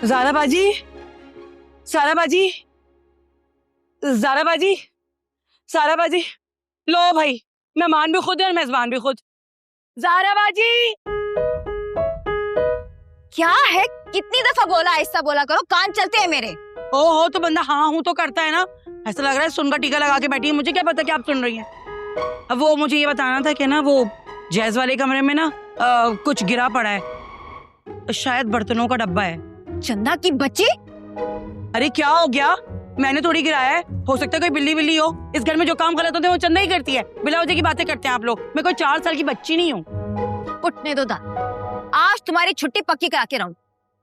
ज़ारा बाजी, सारा बाजी, ज़ारा बाजी, सारा बाजी, लो भाई, मेहमान भी खुद है और मेजबान भी खुद। ज़ारा बाजी। क्या है, कितनी दफा बोला ऐसा बोला करो, कान चलते हैं मेरे। ओहो, तो बंदा हाँ हूँ तो करता है ना। ऐसा लग रहा है सुन का टीका लगा के बैठी है, मुझे क्या पता कि आप सुन रही हैं। अब वो मुझे ये बताना था कि ना वो जैज वाले कमरे में ना कुछ गिरा पड़ा है, शायद बर्तनों का डब्बा है। चंदा की बच्ची। अरे क्या हो गया, मैंने थोड़ी गिराया है, हो सकता है कोई बिल्ली बिल्ली हो। इस घर में जो काम गलत होते हैं वो चंदा ही करती है, बिला वजह की बातें करते हैं आप लोग। मैं कोई 4 साल की बच्ची नहीं हूँ। उठने दो दा, आज तुम्हारी छुट्टी पक्की करा के रहूं।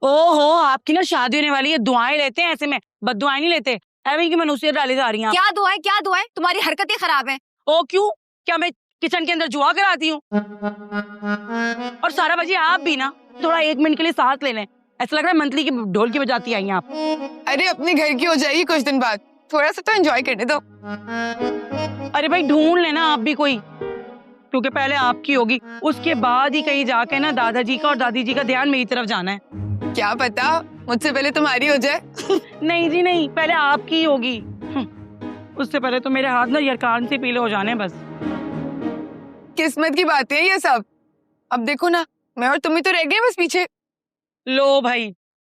ओहो, आपकी ना शादी होने वाली है, दुआएं लेते हैं ऐसे में, बददुआएं नहीं लेते। ऐਵੇਂ की मनूसियत डाली जा रही हैं। क्या दुआएं, क्या दुआएं, तुम्हारी हरकतें खराब हैं। ओ क्यों, क्या मैं किचन के अंदर जुआ कराती हूँ? और सारा बाजी आप भी ना थोड़ा 1 मिनट के लिए सांस ले लें, ऐसा लग रहा है मंथली की ढोल की बजाती आई हैं आप। अरे अपने घर की हो जाएगी कुछ दिन बाद, थोड़ा सा तो एंजॉय करने दो। अरे भाई ढूंढ लेना आप भी कोई, क्योंकि पहले आपकी होगी, उसके बाद ही कहीं जाके ना दादाजी का और दादी जी का ध्यान मेरी तरफ जाना है। क्या पता मुझसे पहले तुम्हारी हो जाए। नहीं जी नहीं, पहले आपकी होगी। उससे पहले तो मेरे हाथ ना यरकान से पीले हो जाने बस। किस्मत की बातें हैं ये सब। अब देखो ना, मैं और तुम ही तो रह गए बस पीछे। लो भाई,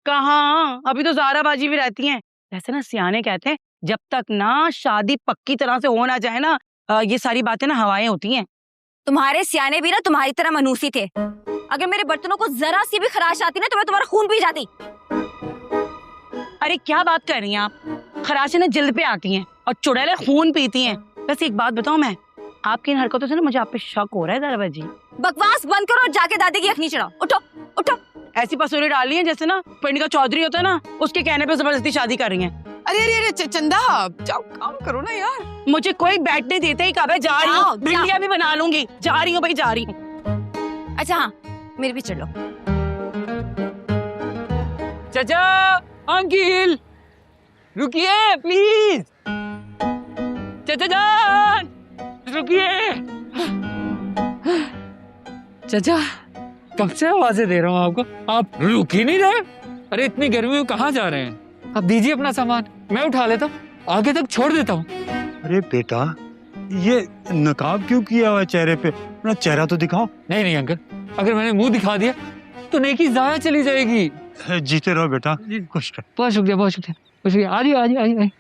कहाँ, अभी तो ज़ारा बाजी भी रहती हैं। वैसे ना सियाने कहते हैं जब तक ना शादी पक्की तरह से हो ना जाए ना, ये सारी बातें ना हवाएं होती हैं। तुम्हारे सियाने भी ना तुम्हारी तरह मनूसी थे। अगर मेरे बर्तनों को जरा सी भी खराश आती ना तो मैं तुम्हारा खून पी जाती। अरे क्या बात कर रही हैं आप, खराशें ना जल्द पे आती हैं और चुड़ैलें खून पीती हैं। वैसे एक बात बताऊं मैं, आपकी इन हरकतों से ना मुझे आप पे शक हो रहा है ज़ारा बाजी। बकवास बंद करो और जाके दादी की अखनी चढ़ाओ। उठो उठो। ऐसी पसूरी डाल रही है जैसे ना पिंड का चौधरी होता है ना, उसके कहने पे जबरदस्ती शादी कर रही हैं। अरे अरे अरे चंदा, जाओ काम करो ना यार। मुझे कोई बैठने देते ही, कब है जा रही हूँ, भिंडियाँ भी बना लूंगी, जा रही हूँ भाई, जा रही हूँ। अच्छा हाँ, मेरे भी चढ़ लो। चाचा, अंकिल, रुकिए प्लीज। चाचा जान, रुकिए। चाचा, कब से आवाजें दे रहा हूँ आपको, आप रुक ही नहीं रहे। अरे इतनी गर्मी में कहाँ जा रहे हैं? आप दीजिए अपना सामान, मैं उठा लेता हूँ, आगे तक छोड़ देता हूँ। अरे बेटा, ये नकाब क्यों किया हुआ चेहरे पे? अपना चेहरा तो दिखाओ। नहीं नहीं अंकल, अगर मैंने मुंह दिखा दिया तो नेकी जाया चली जाएगी। जीते रहो बेटा, खुश रहो। बहुत शुक्रिया, बहुत शुक्रिया, बहुत शुक्रिया। आ जाइए, आ जाइए।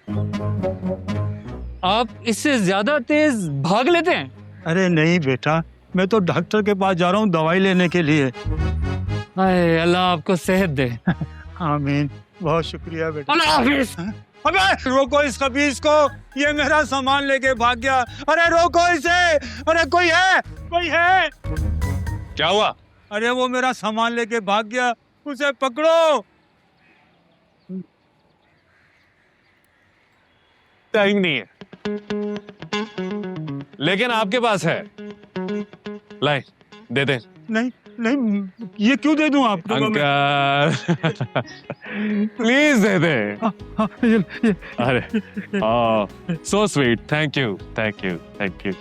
आप इससे ज्यादा तेज भाग लेते हैं? अरे नहीं बेटा, मैं तो डॉक्टर के पास जा रहा हूँ दवाई लेने के लिए। हाय अल्लाह आपको सेहत दे। आमीन, बहुत शुक्रिया बेटा। अल्लाह हाफिज। अबे रोको इस खबीज को, ये मेरा सामान लेके भाग गया। अरे रोको इसे, अरे कोई है, कोई है? क्या हुआ? अरे वो मेरा सामान लेके भाग गया, उसे पकड़ो। टाइम नहीं है, लेकिन आपके पास है, लाए दे दे। नहीं नहीं, ये क्यों दे दूं आपको? अंकल प्लीज दे दे। अरे so sweet, thank you thank you thank you.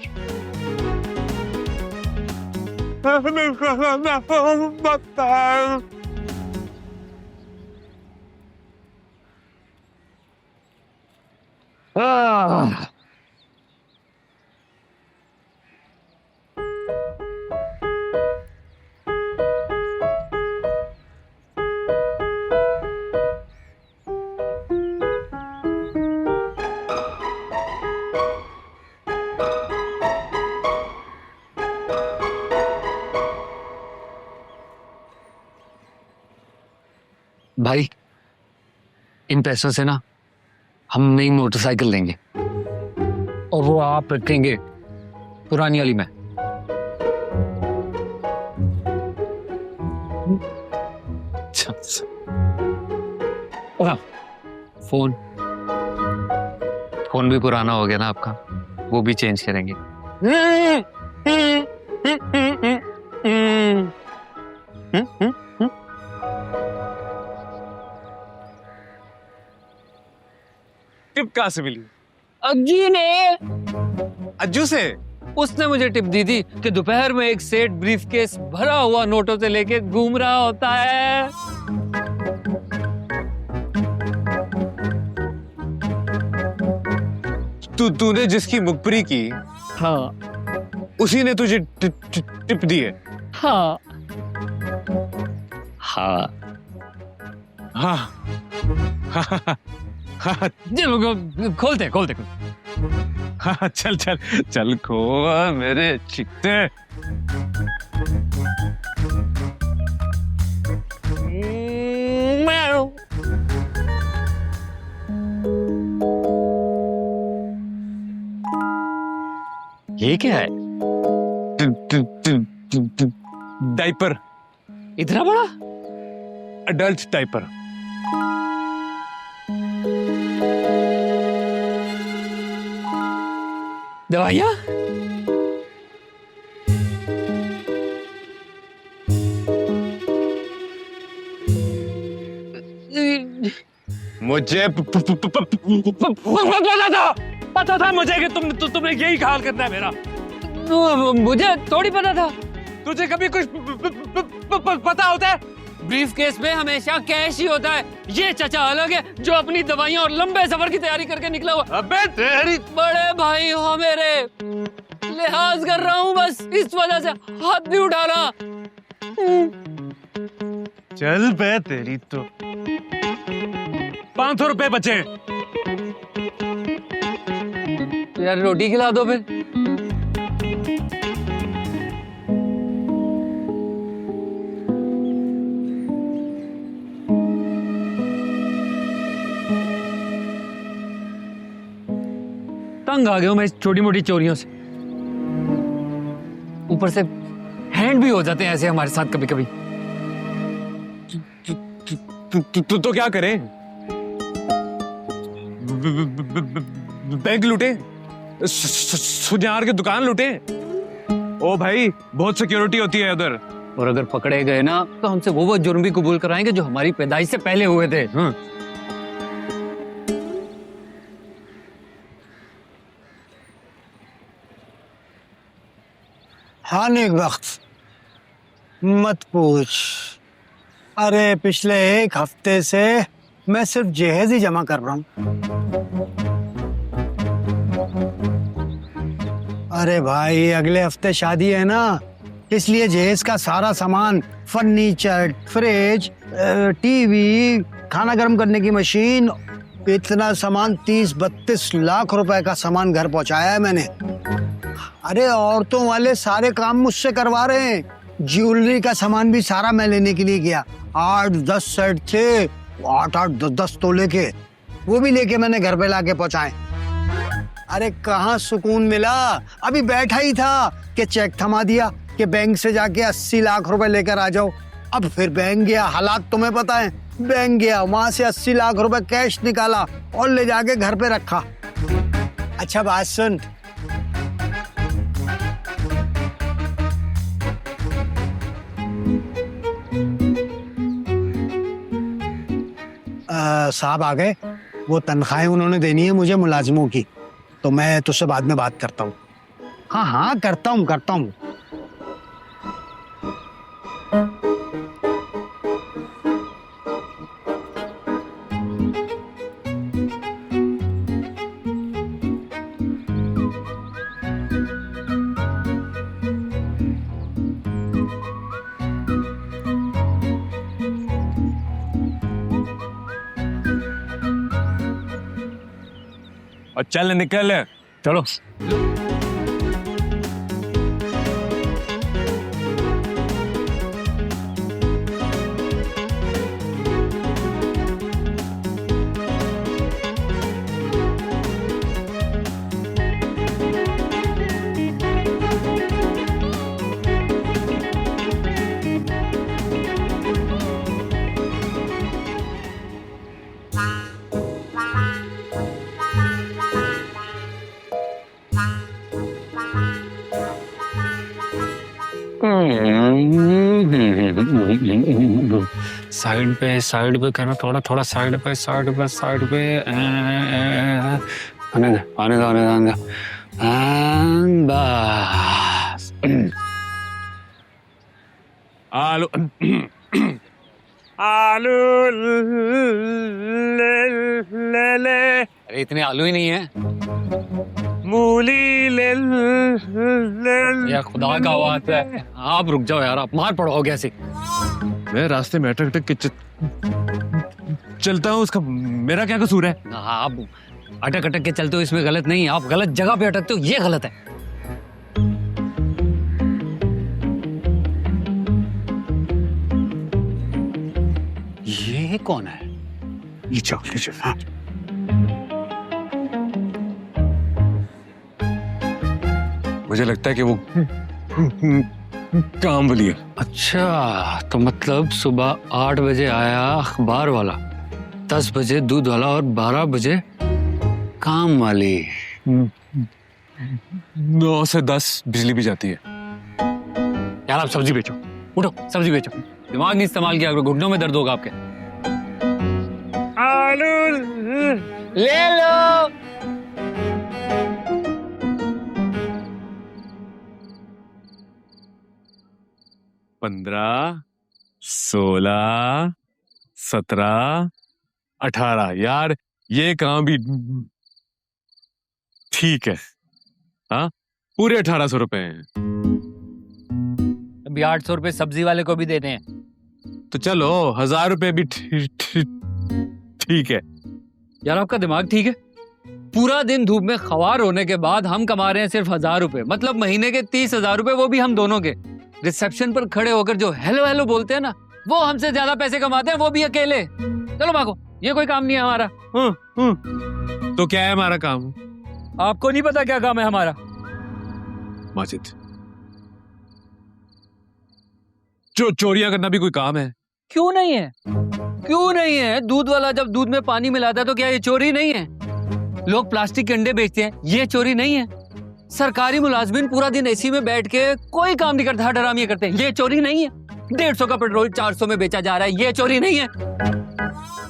भाई, इन पैसों से ना हम नई मोटरसाइकिल लेंगे और वो आप रखेंगे पुरानी वाली में। फोन फोन भी पुराना हो गया ना आपका, वो भी चेंज करेंगे। टिप कहाँ से मिली? अज्जी ने, अज्जू से? उसने मुझे टिप दी थी कि दोपहर में एक सेठ ब्रीफकेस भरा हुआ नोटों से लेके घूम रहा होता है। तूने जिसकी मुखबरी की हाँ उसी ने तुझे टिप दी है। हाँ हाँ हाँ हाँ हाँ चलो खोलते खोलते हाँ, चल चल चल खो मेरे चिकते। ये क्या है? डाइपर, इतना बड़ा? Adult diaper. दवाइयाँ? मुझे पता था मुझे कि तुमने यही हाल करना है मेरा। मुझे थोड़ी पता था। तुझे कभी कुछ पता होता है? ब्रीफ केस में हमेशा कैश ही होता है। ये चचा अलग है जो अपनी दवाइयाँ और लंबे सफर की तैयारी करके निकला हुआ। अबे तेरी बड़े भाई हो मेरे, लिहाज कर रहा हूँ बस, इस वजह से हाथ नहीं उठाना। चल बे तेरी तो। 500 रुपए बचे। यार रोटी खिला दो फिर। तंग आ गया हूं मैं इस छोटी मोटी चोरियों से। ऊपर से हैंड भी हो जाते हैं ऐसे हमारे साथ कभी कभी। तू तो क्या करे? बैंक लूटे, सुनार की दुकान लूटे। ओ भाई बहुत सिक्योरिटी होती है उधर। और अगर पकड़े गए ना तो हमसे वो जुर्म भी कबूल कराएंगे जो हमारी पैदाइश से पहले हुए थे। हाँ नेक वक्त मत पूछ। अरे पिछले 1 हफ्ते से मैं सिर्फ जहेज ही जमा कर रहा हूँ। अरे भाई अगले हफ्ते शादी है ना, इसलिए जहेज का सारा सामान, फर्नीचर, फ्रिज, टीवी, खाना गर्म करने की मशीन, इतना सामान 30-32 लाख रुपए का सामान घर पहुंचाया है मैंने। अरे औरतों वाले सारे काम मुझसे करवा रहे हैं। ज्वेलरी का सामान भी सारा मैं लेने के लिए गया। 8-10 सेट थे, 8-10 तोले के, वो भी लेके मैंने घर पे लाके पहुंचाए। अरे कहाँ सुकून मिला, अभी बैठा ही था कि चेक थमा दिया कि बैंक से जाके 80 लाख रुपए लेकर आ जाओ। अब फिर बैंक गया, हालात तुम्हें पता है, बैंक गया, वहां से 80 लाख रुपए कैश निकाला और ले जाके घर पे रखा। अच्छा बात सुन, साहब आ गए, वो तनख्वाहें उन्होंने देनी है मुझे मुलाजिमों की, तो मैं तुझसे बाद में बात करता हूँ। हाँ हाँ करता हूँ। और चल निकल। चलो। साइड पे करना, थोड़ा साइड पे आने दे बस। आलू आलू ले ले ले अरे इतने आलू ही नहीं है। मूली ले या खुदा का वास्ता है, आप रुक जाओ यार, आप मार पड़ोगे ऐसे। मैं रास्ते में अटक अटक के चलता हूँ, उसका मेरा क्या कसूर है? आप अटक अटक के चलते हो, इसमें गलत नहीं है। आप गलत जगह पे अटकते हो, ये गलत है। ये कौन है? ये चॉकलेट। हाँ। मुझे लगता है कि वो कामवाली है। अच्छा, तो मतलब सुबह 8 बजे आया अखबार वाला, 10 बजे दूध वाला और 12 बजे काम वाली। 9 से 10 बिजली भी जाती है। यार आप सब्जी बेचो, उठो सब्जी बेचो। दिमाग नहीं इस्तेमाल किया करो, घुटनों में दर्द होगा आपके। आलू ले लो। पंद्रह, 16, 17, 18। यार ये काम भी ठीक है। हाँ, पूरे 1800 रुपए हैं। अभी 800 रुपए सब्जी वाले को भी देने हैं। तो चलो 1000 रुपए भी ठीक है। यार आपका दिमाग ठीक है? पूरा दिन धूप में खवार होने के बाद हम कमा रहे हैं सिर्फ 1000 रुपए, मतलब महीने के 30,000 रुपए, वो भी हम दोनों के। रिसेप्शन पर खड़े होकर जो हेलो हेलो बोलते हैं ना, वो हमसे ज्यादा पैसे कमाते हैं, वो भी अकेले। चलो भागो, ये कोई काम नहीं है हमारा। तो क्या है हमारा काम? आपको नहीं पता क्या काम है हमारा? माजिद, चोरियां करना भी कोई काम है? क्यों नहीं है? क्यों नहीं है? दूध वाला जब दूध में पानी मिलाता है तो क्या ये चोरी नहीं है? लोग प्लास्टिक के अंडे बेचते हैं, ये चोरी नहीं है? सरकारी मुलाजमिन पूरा दिन एसी में बैठ के कोई काम नहीं करता, हरामियां करते हैं, ये चोरी नहीं है? 150 का पेट्रोल 400 में बेचा जा रहा है, ये चोरी नहीं है?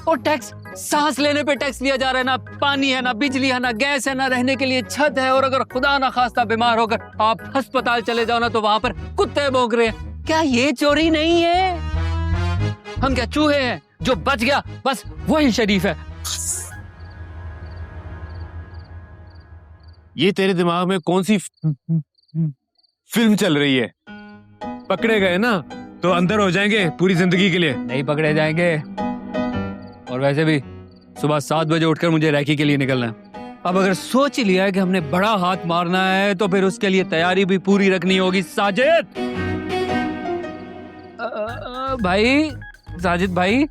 और टैक्स, सांस लेने पे टैक्स लिया जा रहा है, ना पानी है, ना बिजली है, ना गैस है, ना रहने के लिए छत है, और अगर खुदा ना खास्ता बीमार होकर आप अस्पताल चले जाओ ना, तो वहां पर कुत्ते भौंक रहे हैं, क्या ये चोरी नहीं है? हम क्या चूहे हैं? जो बच गया बस वही शरीफ है। ये तेरे दिमाग में कौन सी फिल्म चल रही है? पकड़े गए ना तो अंदर हो जाएंगे पूरी जिंदगी के लिए। नहीं पकड़े जाएंगे। और वैसे भी सुबह 7 बजे उठकर मुझे रैकी के लिए निकलना है। अब अगर सोच ही लिया है कि हमने बड़ा हाथ मारना है, तो फिर उसके लिए तैयारी भी पूरी रखनी होगी। साजिद भाई, साजिद भाई,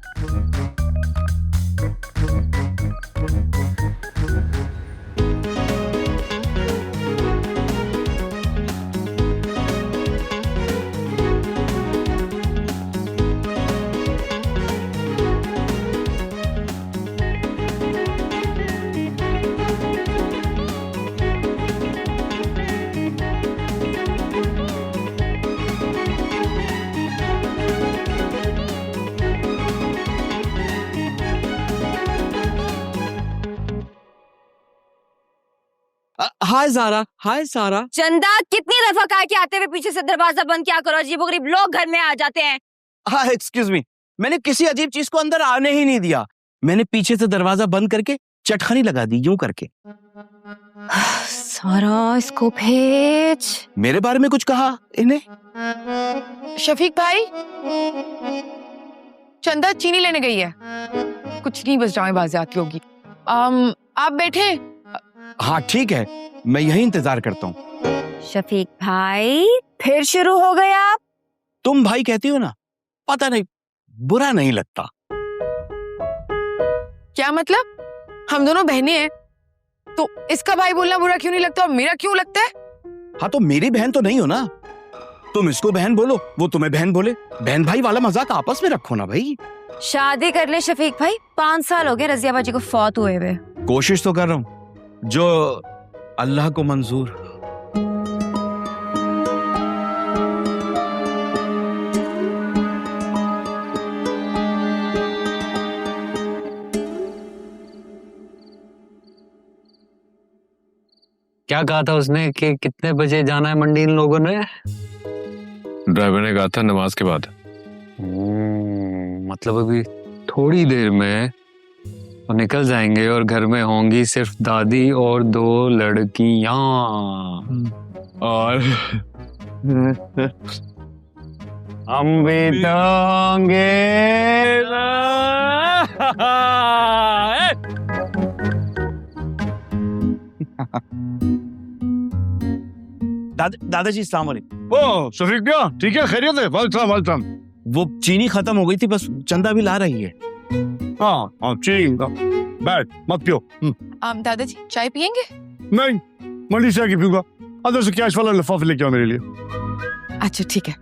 हाय ज़ारा, हाय सारा। चंदा, कितनी दफा कहा कि आते हुए पीछे से दरवाजा बंद क्या करो, अजीबोगरीब लोग घर में आ जाते हैं। हाँ एक्सक्यूज मी, मैंने किसी अजीब चीज को अंदर आने ही नहीं दिया। मैंने पीछे से दरवाजा बंद करके चटखनी लगा दी, यूं करके। सारा, इसको भेज। मेरे बारे में कुछ कहा इन्हें? शफीक भाई, चंदा चीनी लेने गई है। कुछ नहीं, बस जामे आती होगी। आप बैठे। हाँ ठीक है, मैं यही इंतजार करता हूँ। शफीक भाई, फिर शुरू हो गए आप? तुम भाई कहती हो ना, पता नहीं, बुरा नहीं लगता। क्या मतलब? हम दोनों बहनें हैं, तो इसका भाई बोलना बुरा क्यों नहीं लगता और मेरा क्यों लगता है? हाँ तो मेरी बहन तो नहीं हो ना, तुम इसको बहन बोलो, वो तुम्हें बहन बोले। बहन भाई वाला मजाक आपस में रखो ना भाई। शादी कर ले शफीक भाई, 5 साल हो गए रजिया बाजी को फौत हुए हुए। कोशिश तो कर रहा हूँ, जो अल्लाह को मंजूर। क्या कहा था उसने कि कितने बजे जाना है मंडी इन लोगों ने? ड्राइवर ने कहा था नमाज के बाद। मतलब अभी थोड़ी देर में तो निकल जाएंगे और घर में होंगी सिर्फ दादी और 2 लड़कियां। और हम भी तो होंगे। दादाजी अस्सलाम वालेकुम। ओ शफीक भैया, ठीक है, खैरियत है? Welcome welcome. वो चीनी खत्म हो गई थी, बस चंदा भी ला रही है। हाँ हाँ, ठीक, बैठ, मत पियो। दादाजी चाय पियेंगे? नहीं, मंडी से आके पीऊंगा। अंदर से कैश वाला लिफाफा लेके आओ मेरे लिए। अच्छा ठीक है।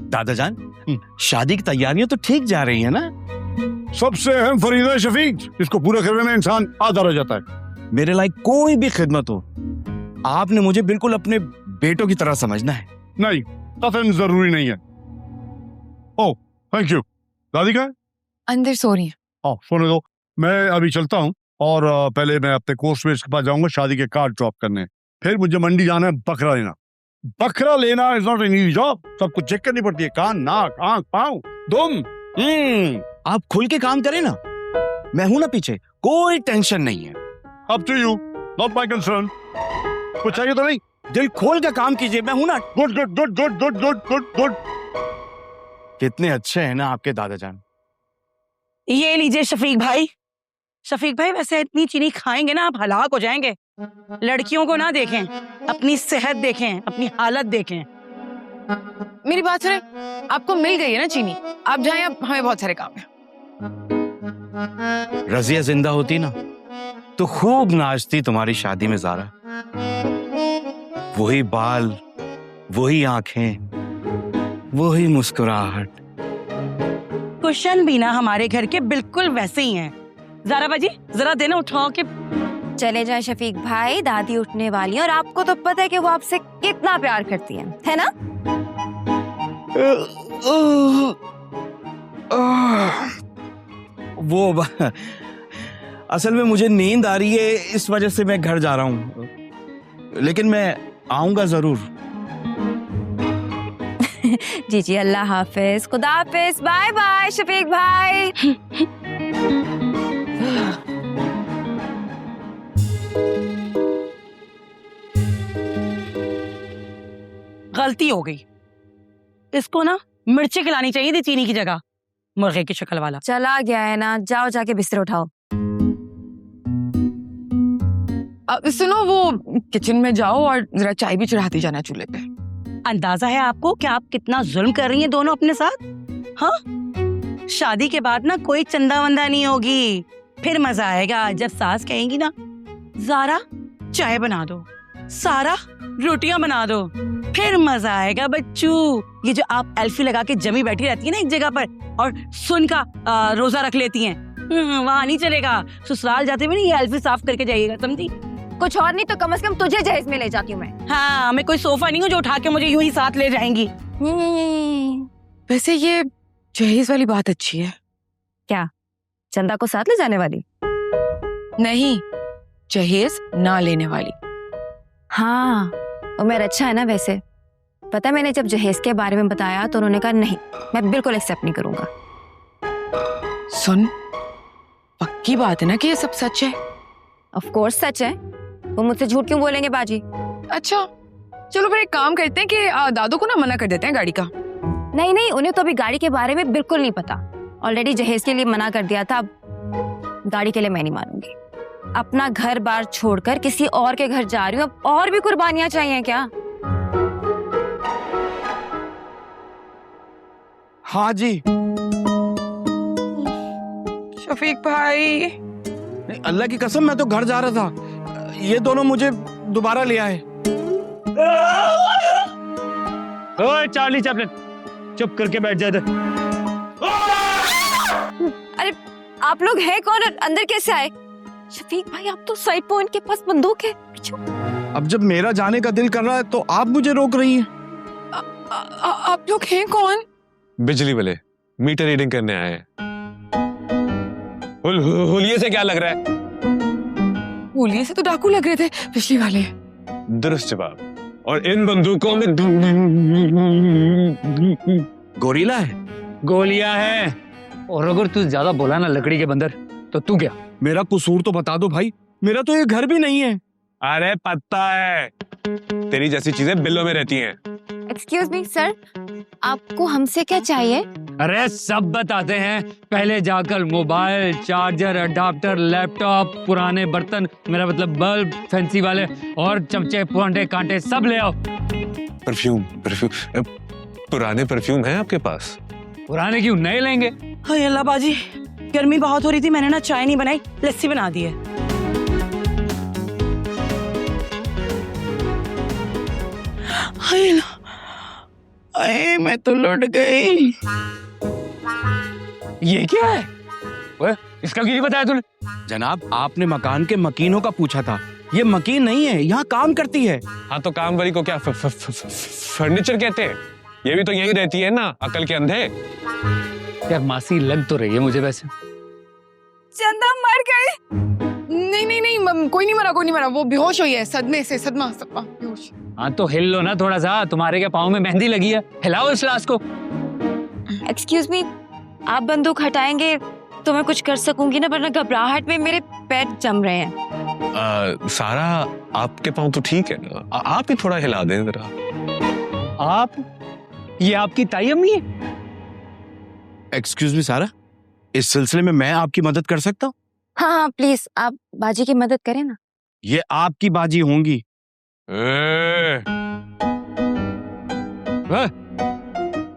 दादाजान, शादी की तैयारियां तो ठीक जा रही है ना? सबसे अहम फरीदा है शफीक, इसको पूरा करने में इंसान आधा रह जाता है। मेरे लायक कोई भी खिदमत हो, आपने मुझे बिल्कुल अपने बेटों की तरह समझना है। नहीं, कतई जरूरी नहीं है। Oh thank you. दादी का अंदर सो रही है। सोने दो, मैं अभी चलता हूँ और पहले मैं अपने कोर्स में इसके पास जाऊंगा शादी के कार्ड ड्रॉप करने। फिर मुझे मंडी जाना है बकरा लेना। बकरा लेना is not an easy job, सब कुछ चेक करनी पड़ती है, कान, नाक, आंख, पाँव, दुम। आप खुल के काम करें ना, मैं हूं ना पीछे, कोई टेंशन नहीं है। Up to you, not my concern. कुछ चाहिए तो नहीं? दिल खोल के काम कीजिए, मैं हूं ना। Good good good good good good good good. कितने अच्छे हैं ना आपके दादाजान। ये लीजिए शफीक भाई। शफीक भाई, वैसे इतनी चीनी खाएंगे ना आप हलाक हो जाएंगे। लड़कियों को ना देखें, अपनी सेहत देखें, अपनी हालत देखें। मेरी बात सुने, आपको मिल गई है ना चीनी, आप जाएं, अब हमें बहुत सारे काम है। रजिया जिंदा होती ना तो खूब नाचती तुम्हारी शादी में ज़ारा। वही बाल, वही आंखें, वही मुस्कुराहट। कुशन भी ना हमारे घर के बिल्कुल वैसे ही हैं। ज़ारा बाजी, जरा देना उठाओ के। चले जाए शफीक भाई, दादी उठने वाली है और आपको तो पता है कि वो आपसे कितना प्यार करती है ना? वो असल में मुझे नींद आ रही है, इस वजह से मैं घर जा रहा हूँ, लेकिन मैं आऊंगा जरूर। जी जी, अल्लाह हाफिज, खुदा हाफिज, बाय बाय शफीक भाई। गलती हो गई, इसको ना मिर्ची खिलानी चाहिए थी चीनी की जगह, मुर्गे की शक्ल वाला। चला गया है ना, जाओ जाके बिस्तर उठाओ। सुनो, वो किचन में जाओ और जरा चाय भी चढ़ाती जाना चूल्हे पे। अंदाजा है आपको कि आप कितना जुल्म कर रही हैं दोनों अपने साथ? हाँ, शादी के बाद ना कोई चंदा वंदा नहीं होगी। फिर मजा आएगा जब सास कहेंगी ना, ज़ारा चाय बना दो, सारा रोटियां बना दो। फिर मजा आएगा बच्चू। ये जो आप एल्फी लगा के जमी बैठी रहती है ना एक जगह पर और सुन का रोजा रख लेती हैं, वहाँ नहीं चलेगा। ससुराल जाते हुए ये एल्फी साफ करके जाइएगा, समझी? कुछ और नहीं तो कम से कम तुझे जहेज में ले जाती हूँ मैं। हाँ, मैं कोई सोफा नहीं हूँ जो उठा के मुझे यूं ही साथ ले जाएंगी। वैसे ये जहेज वाली बात अच्छी है। क्या चंदा को साथ ले जाने वाली? नहीं, जहेज ना लेने वाली। हाँ, उमेर अच्छा है ना। वैसे पता है, मैंने जब जहेज के बारे में बताया तो उन्होंने कहा नहीं, मैं बिल्कुल एक्सेप्ट नहीं करूंगा। सुन, पक्की बात है ना कि ये सब सच है? ऑफ कोर्स सच है, वो मुझसे झूठ क्यों बोलेंगे बाजी? अच्छा चलो फिर एक काम करते हैं कि दादू को ना मना कर देते हैं गाड़ी का। नहीं नहीं, उन्हें तो अभी गाड़ी के बारे में बिल्कुल नहीं पता। ऑलरेडी जहेज के लिए मना कर दिया था, अब गाड़ी के लिए मैं नहीं मानूंगी। अपना घर बार छोड़कर किसी और के घर जा रही हूँ, अब और भी कुर्बानियां चाहिए क्या? हाँ जी। शफीक भाई, नहीं, अल्लाह की कसम मैं तो घर जा रहा था, ये दोनों मुझे दोबारा ले आए। ओए चार्ली चैपलिन, चुप करके बैठ जाए। अरे आप लोग हैं कौन और अंदर कैसे आए? शफीक भाई, आप तो साइड पॉइंट के पास बंदूक है। अब जब मेरा जाने का दिल कर रहा है तो आप मुझे रोक रही हैं। आप लोग हैं कौन? बिजली वाले मीटर रीडिंग करने आए हैं। हुलिये से क्या लग रहा है? होलिये से तो डाकू लग रहे थे पिछली वाले। दुरुस्त जवाब। और इन बंदूकों में गोरीला है, गोलियां हैं। और अगर तू ज्यादा बोला ना लकड़ी के बंदर, तो तू क्या? मेरा कसूर तो बता दो भाई, मेरा तो ये घर भी नहीं है। अरे पता है, तेरी जैसी चीजें बिल्लों में रहती हैं। एक्सक्यूज मी सर, आपको हमसे क्या चाहिए? अरे सब बताते हैं, पहले जाकर मोबाइल, चार्जर, अडाप्टर, लैपटॉप, पुराने बर्तन, मेरा मतलब बल्ब, फैंसी वाले, और चमचे, पुराने कांटे सब ले आओ। परफ्यूम परफ्यूम पुराने परफ्यूम हैं आपके पास? पुराने क्यों, नए लेंगे। हाय अल्लाह बाजी, गर्मी बहुत हो रही थी, मैंने ना चाय नहीं बनाई, लस्सी बना दी है। हाय अल्लाह, अरे मैं तो लुट गई। ये क्या है? ओए, इसका क्यों नहीं बताया तूने? जनाब, आपने मकान के मकीनों का पूछा था, ये मकीन नहीं है, यहाँ काम करती है। हाँ तो काम वाली को क्या फर्नीचर कहते हैं? ये भी तो यही रहती है ना, अकल के अंधे। यार मासी लग तो रही है मुझे वैसे। चंदा मर गई। नहीं नहीं नहीं, कोई नहीं मरा, वो बेहोश हुई है, सदमे से, सदमा बेहोश। हाँ तो हिल लो ना थोड़ा सा, तुम्हारे क्या पाँव में मेहंदी लगी है, हिलाओ इस लाश को। एक्सक्यूज मी, आप बंदूक हटाएंगे तो मैं कुछ कर सकूंगी ना, वरना घबराहट में मेरे पैर जम रहे हैं। सारा आपके पाँव तो ठीक है ना, आप ही थोड़ा हिला दें जरा। आप? ये आपकी ताई अम्मी है? एक्सक्यूज मी सारा, इस सिलसिले में मैं आपकी मदद कर सकता हूँ? हाँ हाँ प्लीज, आप बाजी की मदद करें ना। ये आपकी बाजी होंगी।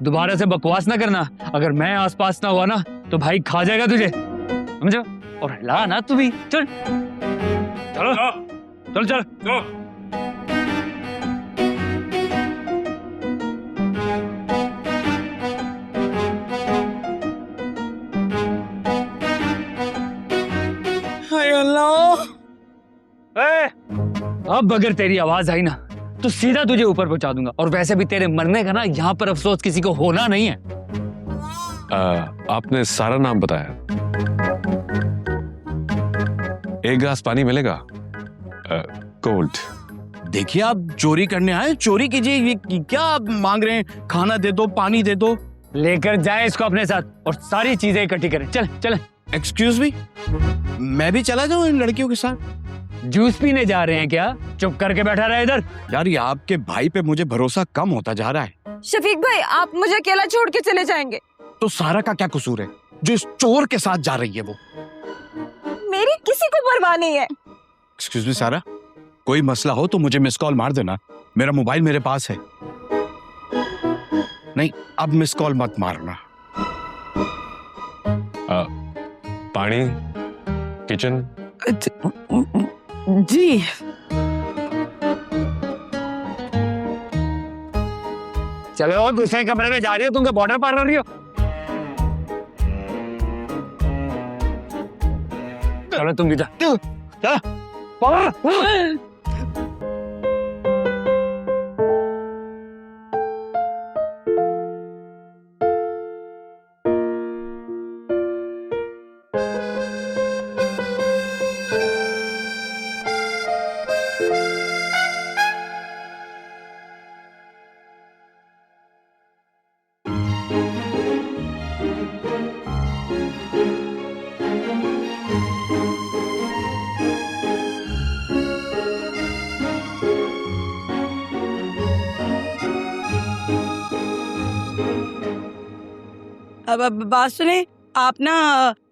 दोबारा से बकवास ना करना, अगर मैं आसपास ना हुआ ना तो भाई खा जाएगा तुझे, समझो? और हिला ना तू भी, चल चलो चल चल, चल। हाय अल्लाह, अब अगर तेरी आवाज आई ना तो सीधा तुझे ऊपर पहुंचा दूंगा, और वैसे भी तेरे मरने का ना यहाँ पर अफसोस किसी को होना नहीं है। आपने सारा नाम बताया, एक गिलास पानी मिलेगा? कोल्ड। देखिए, आप चोरी करने आए, चोरी कीजिए। ये क्या आप मांग रहे हैं? खाना दे दो, पानी दे दो। लेकर जाए इसको अपने साथ और सारी चीजें इकट्ठी करें। चल चल। एक्सक्यूज मी, मैं भी चला जाऊं इन लड़कियों के साथ? जूस पीने जा रहे हैं क्या? चुप करके बैठा रहा इधर। यार, ये आपके भाई पे मुझे भरोसा कम होता जा रहा है। शफीक भाई, आप मुझे अकेला छोड़ के चले जाएंगे? तो सारा का क्या कसूर है जो इस चोर के साथ जा रही है? वो मेरी किसी को परवाह नहीं है। एक्सक्यूज मी सारा, कोई मसला हो तो मुझे मिस कॉल मार देना, मेरा मोबाइल मेरे पास है। नहीं, अब मिस कॉल मत मारना। पानी, किचन। जी चलो, और दूसरे कमरे में जा रही हो, तुमको बॉर्डर पार कर रही हो। चलो तुम भी जा। अब बात सुने, आप ना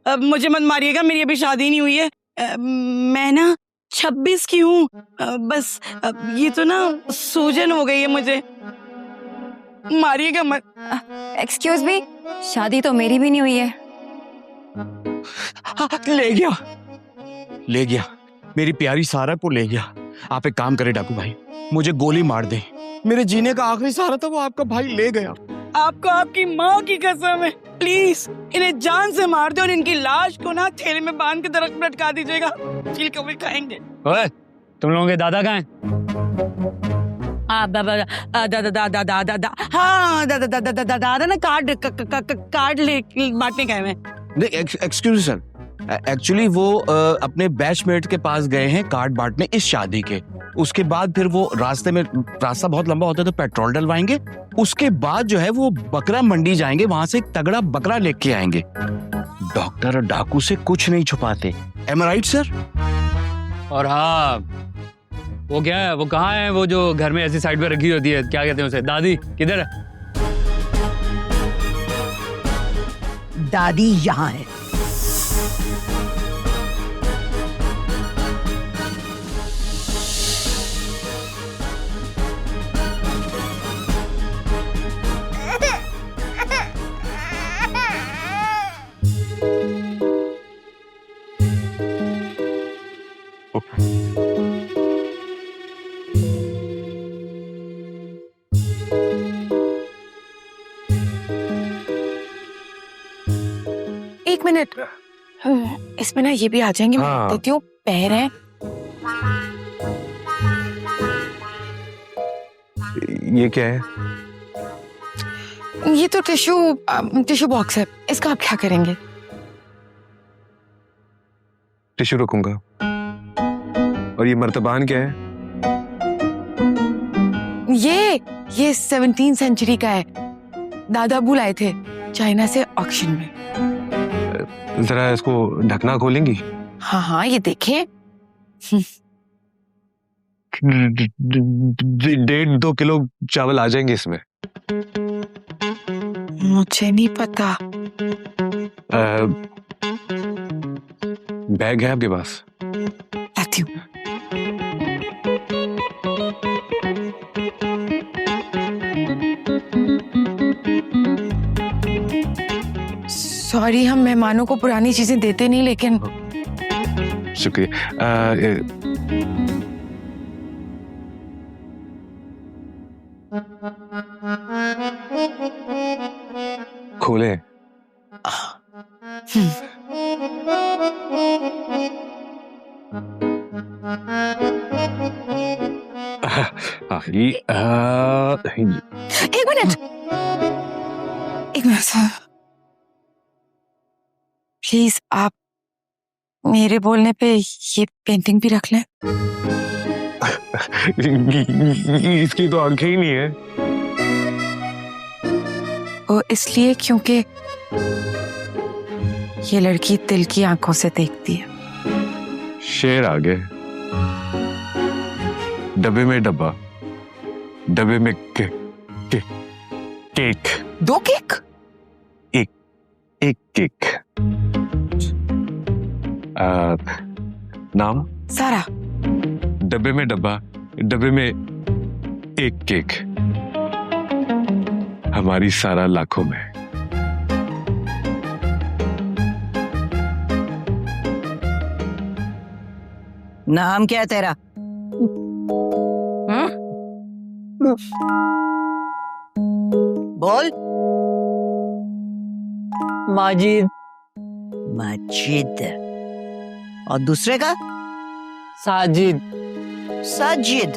अब मुझे मत मारिएगा, मेरी अभी शादी नहीं हुई है। मैं ना 26 की हूँ, बस ये तो ना सूजन हो गई है मुझे, मारिएगा मत। एक्सक्यूज मी, शादी तो मेरी भी नहीं हुई है। ले गया मेरी प्यारी सारा को ले गया। आप एक काम करें डाकू भाई, मुझे गोली मार दे, मेरे जीने का आखिरी सहारा था वो आपका भाई ले गया। आपको आपकी माँ की कसम है, प्लीज इन्हें जान से मार दो और इनकी लाश को ना थैले में बांध के दरख्त में लटका दीजिएगा, चील कभी खाएंगे। ओए, तुम लोगों के दादा कहाँ हैं? दादा ना कार्ड ले बांटने गए हैं। नहीं, एक्सक्यूज सर, एक्चुअली वो अपने बैचमेट के पास गए हैं कार्ड बांटने इस शादी के। उसके बाद फिर वो रास्ता बहुत लंबा होता है तो पेट्रोल डलवाएंगे, उसके बाद जो है वो बकरा मंडी जाएंगे, वहां से एक तगड़ा बकरा लेके आएंगे। डॉक्टर और डाकू से कुछ नहीं छुपाते। Am I right, sir? और हाँ, वो क्या है, वो कहाँ है, वो जो घर में ऐसी साइड पे रखी होती है, क्या कहते हैं उसे, दादी किधर है? दादी यहाँ है। एक मिनट, इसमें ना ये भी आ जाएंगे। मैं हाँ। देती हूँ, पैर है। ये क्या है? ये तो टिश्यू बॉक्स है। इसका आप क्या करेंगे? टिश्यू रखूंगा। और ये मर्तबान क्या है? ये 17th सेंचुरी का है। दादा अब्बू लाए थे चाइना से ऑक्शन में। जरा इसको ढकना खोलेंगी? हाँ हाँ, ये देखें। 1.5-2 किलो चावल आ जाएंगे इसमें। मुझे नहीं पता। बैग है आपके पास? लाती हूँ। सॉरी, हम मेहमानों को पुरानी चीजें देते नहीं, लेकिन शुक्रिया। खोले। एक मिनट सर, प्लीज आप मेरे बोलने पे ये पेंटिंग भी रख लें। इसकी तो आंखें ही नहीं है। वो इसलिए क्योंकि ये लड़की दिल की आंखों से देखती है। शेर आ गए। डब्बे में डब्बा, डब्बे में केक। 2 केक? एक केक। नाम? सारा। डब्बे में डब्बा, डब्बे में एक केक। हमारी सारा लाखों में। नाम क्या है तेरा? बोल। माजिद। माजिद। और दूसरे का? साजिद। साजिद।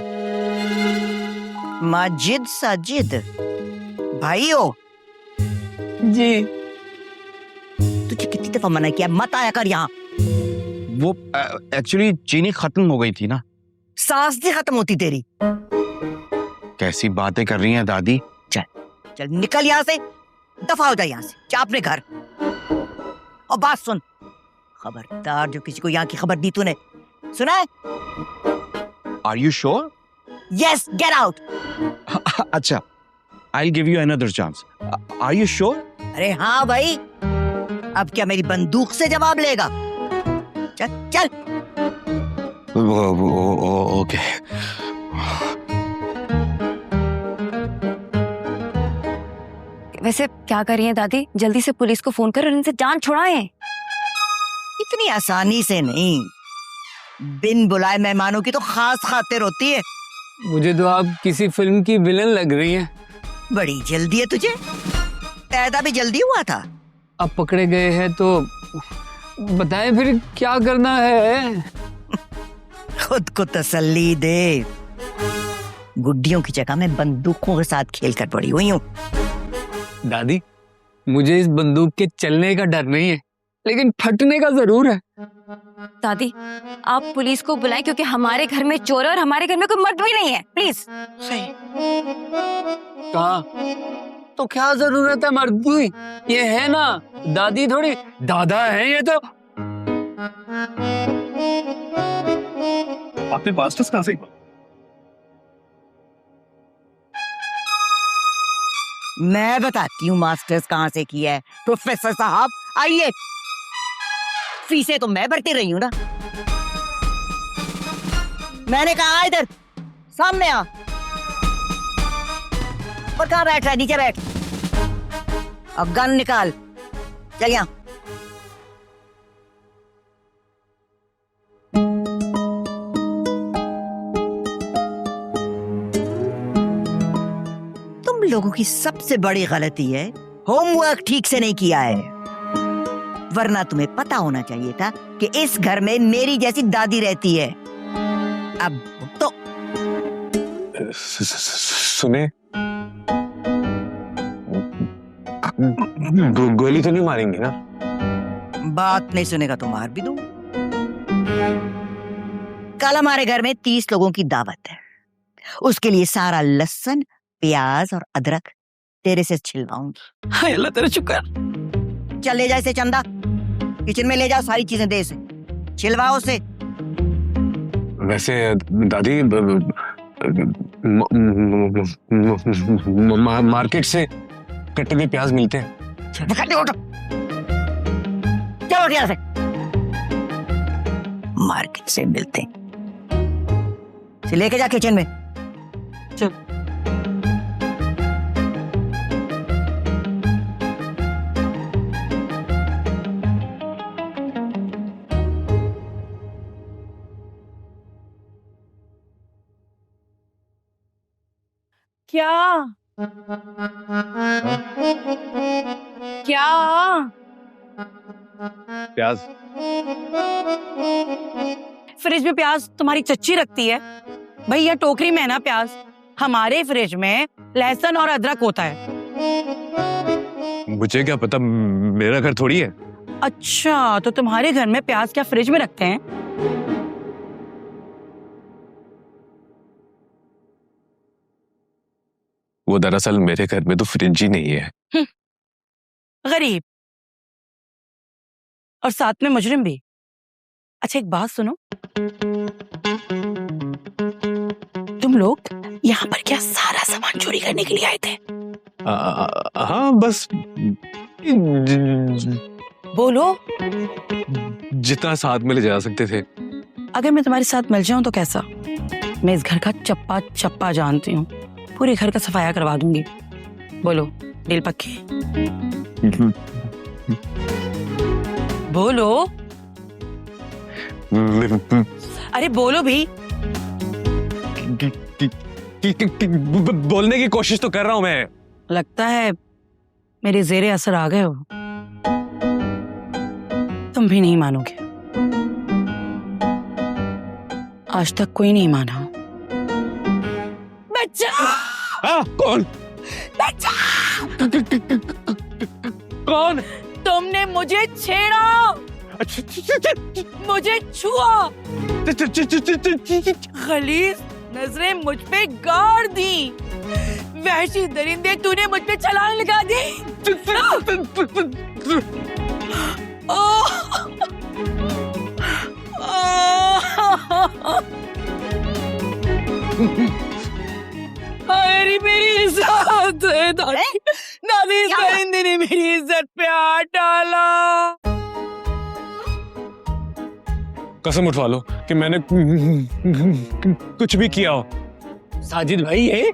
माजिद साजिद भाई हो? जी। तुझे कितनी दफा मना किया मत आया कर यहाँ। वो एक्चुअली चीनी खत्म हो गई थी ना। सांस नहीं खत्म होती तेरी। कैसी बातें कर रही हैं दादी? चल निकल यहाँ से, दफा हो जाए यहाँ से, जा अपने घर। और बात सुन, खबरदार जो किसी को यहाँ की खबर दी तूने, सुना है? Are you sure? Yes, get out. अच्छा, I'll give you another chance. Are you sure? अरे हाँ भाई, अब क्या मेरी बंदूक से जवाब लेगा? चल चल। ओके। वैसे क्या कर रही हैं दादी? जल्दी से पुलिस को फोन कर और इनसे जान छुड़ाएं। इतनी आसानी से नहीं, बिन बुलाए मेहमानों की तो खास खातिर होती है। मुझे तो आप किसी फिल्म की विलन लग रही हैं। बड़ी जल्दी है तुझे, पैदा भी जल्दी हुआ था। अब पकड़े गए हैं तो बताएं फिर क्या करना है? खुद को तसल्ली दे, गुड्डियों की जगह मैं बंदूकों के साथ खेल कर पड़ी हुई हूँ। दादी, मुझे इस बंदूक के चलने का डर नहीं है, लेकिन फटने का जरूर है। दादी, आप पुलिस को बुलाएं क्योंकि हमारे घर में चोर है और हमारे घर में कोई मर्द भी नहीं है। प्लीज। सही। कहाँ? तो क्या जरूरत है मर्द की? ये है ना दादी, थोड़ी दादा है ये तो। आपने मास्टर्स कहाँ से? मैं बताती हूँ मास्टर्स कहाँ से किया है। प्रोफेसर साहब आइए, फीसें तो मैं भरती रही हूँ ना। मैंने कहा इधर सामने आ। और कहाँ बैठ रहा है? नीचे बैठ। अब गन निकाल, चल यहाँ। तुम लोगों की सबसे बड़ी गलती है होमवर्क ठीक से नहीं किया है, वरना तुम्हें पता होना चाहिए था कि इस घर में मेरी जैसी दादी रहती है। अब तो सुने, गोली तो नहीं मारेंगे ना? बात नहीं सुनेगा तो मार भी दूं। कल हमारे घर में 30 लोगों की दावत है, उसके लिए सारा लहसुन, प्याज और अदरक तेरे से छिलवाऊंगी। हाय अल्लाह तेरा शुक्र। चल ले जा इसे चंदा, किचन में ले जाओ, सारी चीजें दे इसे, छिलवाओ उसे। वैसे दादी मार्केट से कटे हुए प्याज मिलते हैं। चलो यहाँ से, मार्केट से मिलते हैं। लेके जा किचन में। चल। क्या क्या? प्याज? फ्रिज में प्याज तुम्हारी चच्ची रखती है भाई, ये टोकरी में है ना प्याज। हमारे फ्रिज में लहसुन और अदरक होता है। मुझे क्या पता, मेरा घर थोड़ी है। अच्छा, तो तुम्हारे घर में प्याज क्या फ्रिज में रखते हैं? वो दरअसल मेरे घर में तो फ्रिज ही नहीं है। गरीब और साथ में मुजरिम भी। अच्छा एक बात सुनो, तुम लोग यहाँ पर क्या सारा सामान चोरी करने के लिए आए थे? हाँ बस बोलो। जितना साथ में ले जा सकते थे। अगर मैं तुम्हारे साथ मिल जाऊं तो कैसा? मैं इस घर का चप्पा चप्पा जानती हूँ, पूरे घर का सफाया करवा दूंगी। बोलो, दिल पक्की? बोलो, अरे बोलो भी। बोलने की कोशिश तो कर रहा हूं मैं। लगता है मेरे जेरे असर आ गए हो, तुम भी नहीं मानोगे। आज तक कोई नहीं माना। बच्चा! कौन? बच्चा! कौन? तुमने मुझे छेड़ा, मुझे छुआ, गलीज नजरें मुझ पे गाड़ दी, वहशी दरिंदे तूने मुझ पे छलांग लगा दी। अरे मेरी इज्जत है दादी, दादी इस दरिंदे ने मेरी इज्जत पे हाथ डाला। कसम उठवा लो कि मैंने कुछ भी किया हो। साजिद भाई, ये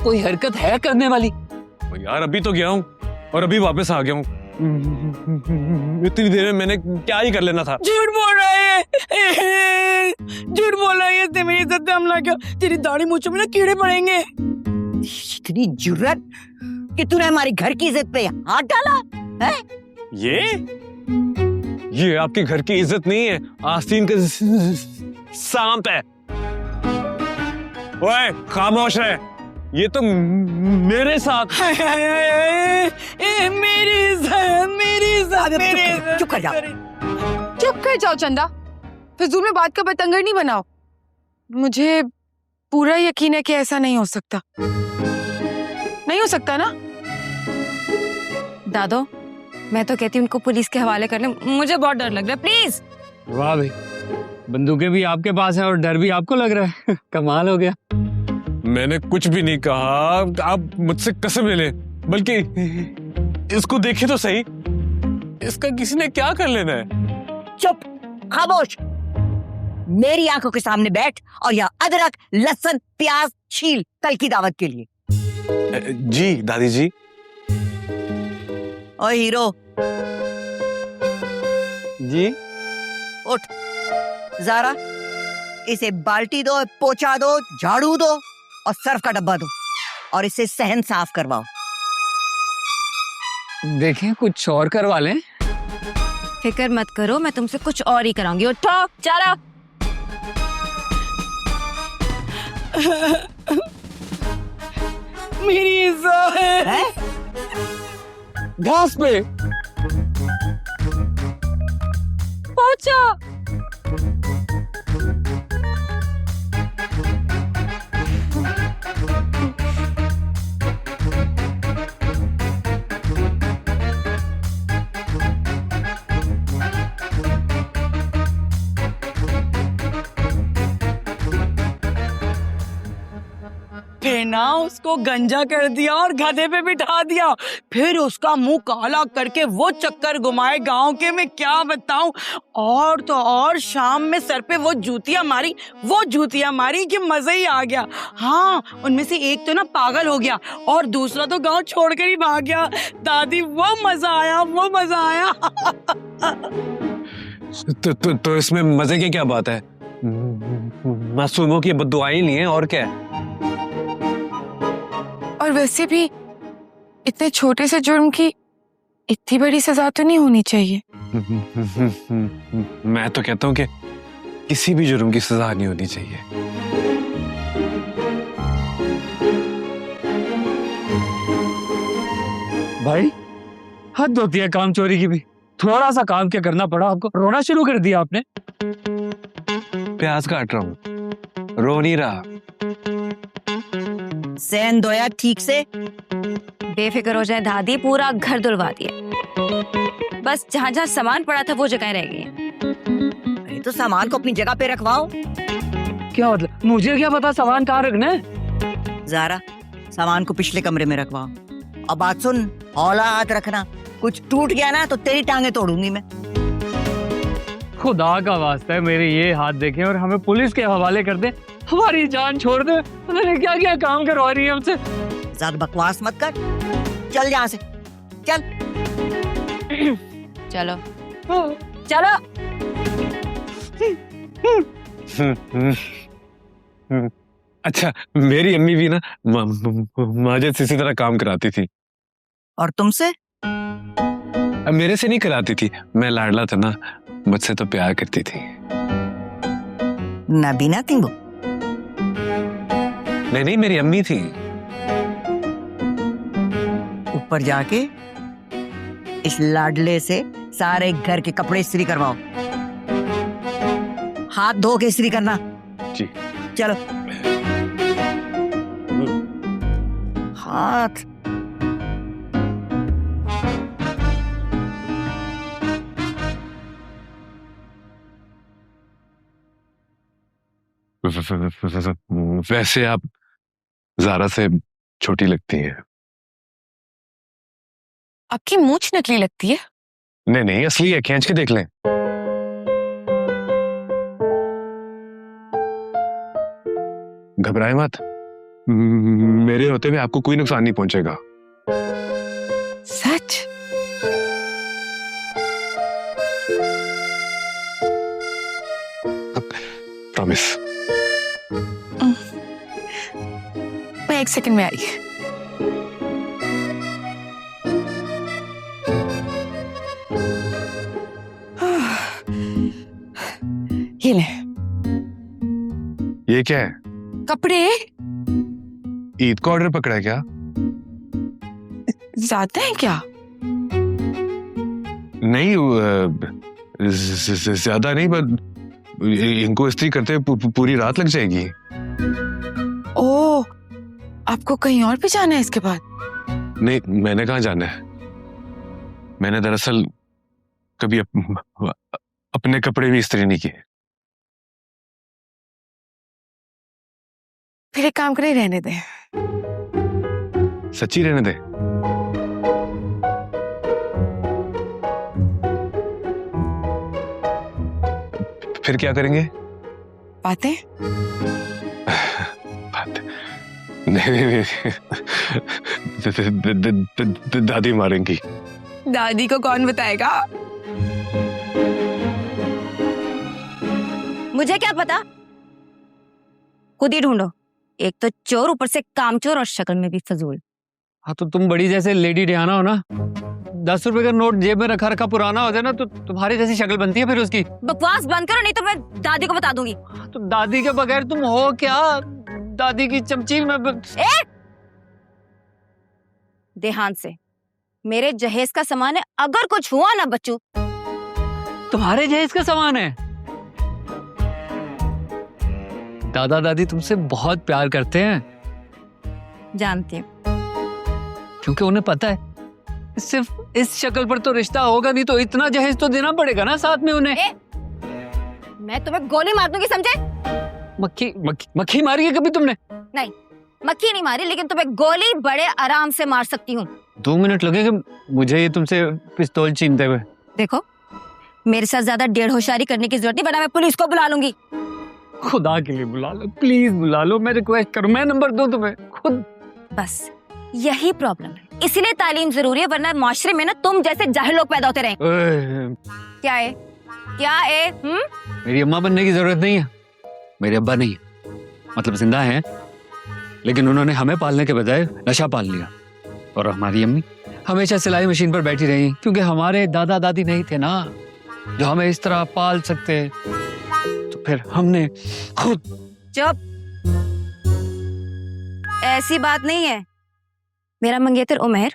कोई हरकत है करने वाली? यार अभी तो गया हूँ और अभी वापस आ गया हूँ। इतनी देर में मैंने क्या ही कर लेना था। झूठ बोल रहा है, झूठ बोल रहा है। इसने मेरी इज्जत पे हमला किया। तेरी दाढ़ी मूंछों में ना कीड़े पड़ेंगे। इतनी जुर्रत कि तूने हमारी घर की इज्जत पे हाथ डाला है? ये आपके घर की इज्जत नहीं है, आस्तीन का सांप है। ओए खामोश है, ये तो मेरे साथ। मेरी इज्जत, मेरी इज्जत, मेरी इज्जत। चुप कर जाओ, चुप कर जाओ चंदा, फिजूल में बात का बतंगड़ नहीं बनाओ। मुझे पूरा यकीन है कि ऐसा नहीं हो सकता। सकता ना। दादो, मैं तो कहती हूँ उनको पुलिस के हवाले कर ले, मुझे बहुत डर लग रहा है, प्लीज। वाह भाई, बंदूकें भी आपके पास है और डर भी आपको लग रहा है। कमाल हो गया। मैंने कुछ भी नहीं कहा, आप मुझसे कसम ले लें। बल्कि इसको देखे तो सही, इसका किसी ने क्या कर लेना है। चुप, खामोश। मेरी आंखों के सामने बैठ और यहाँ अदरक, लहसुन, प्याज छील कल की दावत के लिए। जी दादी जी। ओ हीरो, जी। उठ। ज़ारा, इसे बाल्टी दो, पोछा दो, झाड़ू दो और सर्फ का डब्बा दो और इसे सहन साफ करवाओ। देखें कुछ और करवा लें। फिक्र मत करो, मैं तुमसे कुछ और ही कराऊंगी। उठो, चलो। मेरी इज्जत है? घास पे पहुंचो। फिर ना उसको गंजा कर दिया और गधे पे बिठा दिया, फिर उसका मुंह काला करके वो चक्कर घुमाए गांव के, मैं क्या बताऊं। और तो और शाम में सर पे वो जूतियां मारी कि मजा ही आ गया। हाँ, उनमें से एक तो ना पागल हो गया और दूसरा तो गांव छोड़कर ही भाग गया। दादी, वो मजा आया। तो इसमें मजे की क्या बात है? मासूमों की बद्दुआएं ली हैं और क्या है? और वैसे भी इतने छोटे से जुर्म की इतनी बड़ी सजा तो नहीं होनी चाहिए। मैं तो कहता हूँ कि किसी भी जुर्म की सजा नहीं होनी चाहिए। भाई, हद होती है काम चोरी की भी। थोड़ा सा काम क्या करना पड़ा आपको, रोना शुरू कर दिया आपने। प्याज काट रहा हूँ, रो नहीं रहा। सहन दो यार ठीक से। बेफिक्र हो जाए दादी, पूरा घर धुलवा दिया। बस जहाँ जहाँ सामान पड़ा था वो जगह रह गई है। अरे तो सामान को अपनी जगह पे रखवाओ। क्या मतलब? मुझे क्या पता सामान कहाँ रखना है? ज़ारा, सामान को पिछले कमरे में रखवाओ। और बात सुन, हौला हाथ रखना, कुछ टूट गया ना तो तेरी टांगे तोड़ूंगी मैं। खुदा का वास्ता है, मेरे ये हाथ देखें और हमें पुलिस के हवाले कर दे, हमारी जान छोड़ दे। उन्होंने क्या क्या काम करवा रही है हमसे। ज्यादा बकवास मत कर, चल यहाँ से, चल। चलो चलो। अच्छा, मेरी अम्मी भी ना माजिद से इसी तरह काम कराती थी। और तुमसे? अब मेरे से नहीं कराती थी, मैं लाडला था ना, मुझसे तो प्यार करती थी। नबीना थी वो? नहीं, मेरी अम्मी थी। ऊपर जाके इस लाडले से सारे घर के कपड़े इस्त्री करवाओ। हाथ धो के इस्त्री करना। जी। चलो। हाथ। वैसे आप ज़ारा से छोटी लगती हैं। आपकी मूंछ नकली लगती है। नहीं, असली है, खींच के देख लें। घबराए मत, मेरे होते हुए आपको कोई नुकसान नहीं पहुंचेगा। सच? प्रॉमिस। मैं 1 सेकंड में आई। ये ले। ये क्या है? कपड़े। ईद का ऑर्डर पकड़ा है क्या? ज्यादा है क्या? नहीं, ज्यादा नहीं, पर इनको इस्त्री करते पूरी रात लग जाएगी। ओह, आपको कहीं और भी जाना है इसके बाद? नहीं, मैंने कहाँ जाना है। मैंने दरअसल कभी अपने कपड़े भी इस्त्री नहीं किए। फिर एक काम करे, रहने दे। सच्ची रहने दे। फिर क्या करेंगे? बातें। बात नहीं, दादी मारेंगी। दादी को कौन बताएगा? मुझे क्या पता, खुद ही ढूंढो। एक तो चोर, ऊपर से कामचोर और शक्ल में भी फजूल। हाँ तो तुम बड़ी जैसे लेडी रिहाना हो ना, 10 रुपए का नोट जेब में रखा रखा पुराना हो जाए ना तो तुम्हारी जैसी शक्ल बनती है फिर उसकी। बकवास बंद करो, नहीं तो मैं दादी को बता दूंगी। तो दादी के बगैर तुम हो क्या? दादी की चमची में देहांत से मेरे जहेज का सामान है, अगर कुछ हुआ ना बच्चू। तुम्हारे जहेज का सामान है? दादा दादी तुमसे बहुत प्यार करते हैं। जानती हूँ। क्योंकि उन्हें पता है सिर्फ इस शक्ल पर तो रिश्ता होगा नहीं, तो इतना जहेज तो देना पड़ेगा ना साथ में उन्हें। मैं तुम्हें गोली मार दूंगी, समझे? मक्खी मारी है कभी तुमने? नहीं, मक्खी नहीं मारी, लेकिन तुम्हें गोली बड़े आराम से मार सकती हूँ। 2 मिनट लगेंगे मुझे ये तुमसे पिस्तौल छीनते हुए। देखो, मेरे साथ ज्यादा डेढ़ होशियारी करने की जरूरत नहीं, वरना मैं पुलिस को बुला लूंगी। खुदा के लिए बुला लो, प्लीज बुला लो, मैं रिक्वेस्ट करूं, मैं नंबर दूं तुम्हें खुद। बस यही प्रॉब्लम है, इसीलिए तालीम जरूरी है, वरना माशरे में ना तुम जैसे जाहिल लोग पैदा होते रहे। क्या है? क्या है? मेरी अम्मा बनने की जरूरत नहीं है। मेरे अब्बा नहीं है, मतलब जिंदा हैं, लेकिन उन्होंने हमें पालने के बजाय नशा पाल लिया। और हमारी अम्मी हमेशा सिलाई मशीन पर बैठी रही, क्योंकि हमारे दादा दादी नहीं थे ना जो हमें इस तरह पाल सकते। तो फिर हमने खुद। चुप, ऐसी बात नहीं है। मेरा मंगेतर उमर,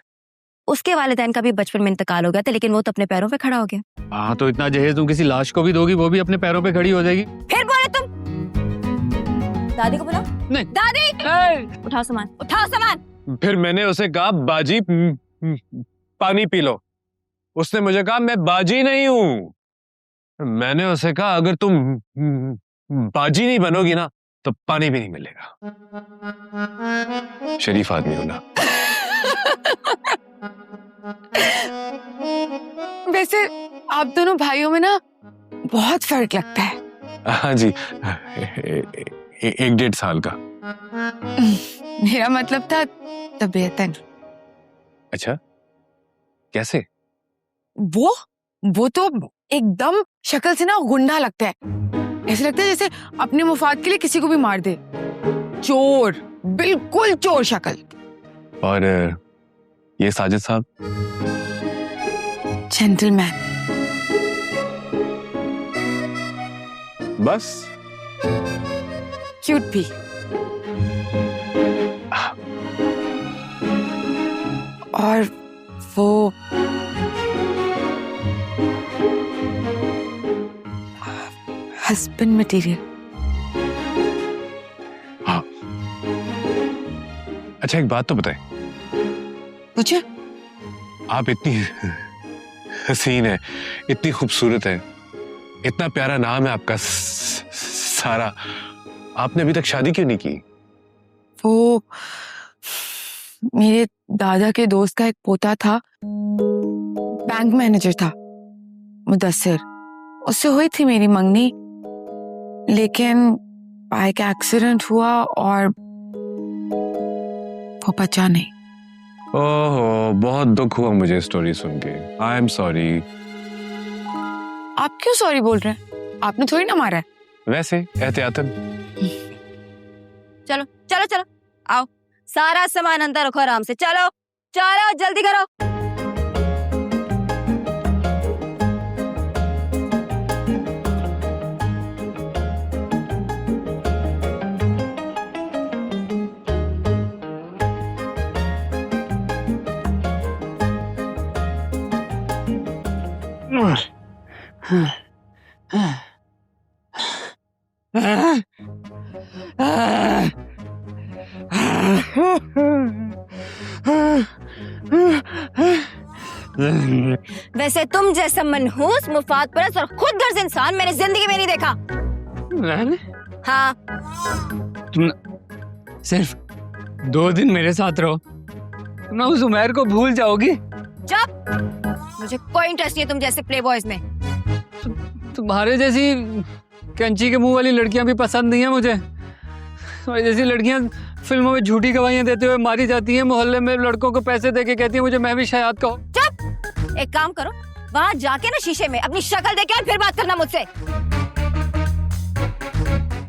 उसके वालिदैन का भी बचपन में इंतकाल हो गया था, लेकिन वो तो अपने पैरों पे खड़ा हो गया। हाँ तो इतना जहेज तुम किसी लाश को भी दोगी, वो भी अपने पैरों पे खड़ी हो जाएगी। फिर बोले तुम। दादी को बुलाओ। नहीं। दादी, उठाओ सामान, उठाओ सामान। फिर मैंने उसे कहा बाजी पानी पी लो। उसने मुझे कहा मैं बाजी नहीं हूं। मैंने उसे कहा अगर तुम बाजी नहीं बनोगी ना तो पानी भी नहीं मिलेगा। शरीफ आदमी हो ना। वैसे आप दोनों भाइयों में ना बहुत फर्क लगता है। हाँ जी, 1-1.5 साल का। मेरा मतलब था तबीयतन। अच्छा, कैसे? वो तो एकदम शक्ल से ना गुंडा लगता है। ऐसे लगता है जैसे अपने मुफाद के लिए किसी को भी मार दे। चोर, बिल्कुल चोर शक्ल। और ये साजिद साहब? जेंटलमैन। बस क्यूट भी। और वो हस्बैंड मटेरियल। हाँ। अच्छा एक बात तो बताएं। पूछे। आप इतनी हसीन है, इतनी खूबसूरत है, इतना प्यारा नाम है आपका सारा, आपने अभी तक शादी क्यों नहीं की? वो मेरे दादा के दोस्त का एक पोता था, बैंक मैनेजर था, मुदस्सिर। उससे हुई थी मेरी मंगनी, लेकिन बाइक एक्सीडेंट हुआ और वो बचा नहीं। ओहो, बहुत दुख हुआ मुझे स्टोरी सुन के। I am sorry. आप क्यों सॉरी बोल रहे हैं? आपने थोड़ी ना मारा है। वैसे एहतियातन। चलो चलो चलो, आओ, सारा सामान अंदर रखो, आराम से चलो चलो, जल्दी करो। वैसे तुम जैसा मनहूस, मुफादपरस्त और खुद गर्ज इंसान मैंने जिंदगी में नहीं देखा। मैंने हाँ, तुम सिर्फ 2 दिन मेरे साथ रहो, ना उस उमैर को भूल जाओगी। चुप। मुझे कोई इंटरेस्ट नहीं है तुम जैसे प्ले बॉयज में। तुम्हारे जैसी कैंची के मुंह वाली लड़कियां भी पसंद नहीं है मुझे। तुम्हारी जैसी लड़कियां फिल्मों में झूठी गवाहियां देते हुए मारी जाती हैं, मोहल्ले में लड़कों को पैसे देके कहती हैं मुझे महविश हयात कहो। चुप। एक काम करो, वहाँ जाके ना शीशे में अपनी शक्ल देखे और फिर बात करना मुझसे।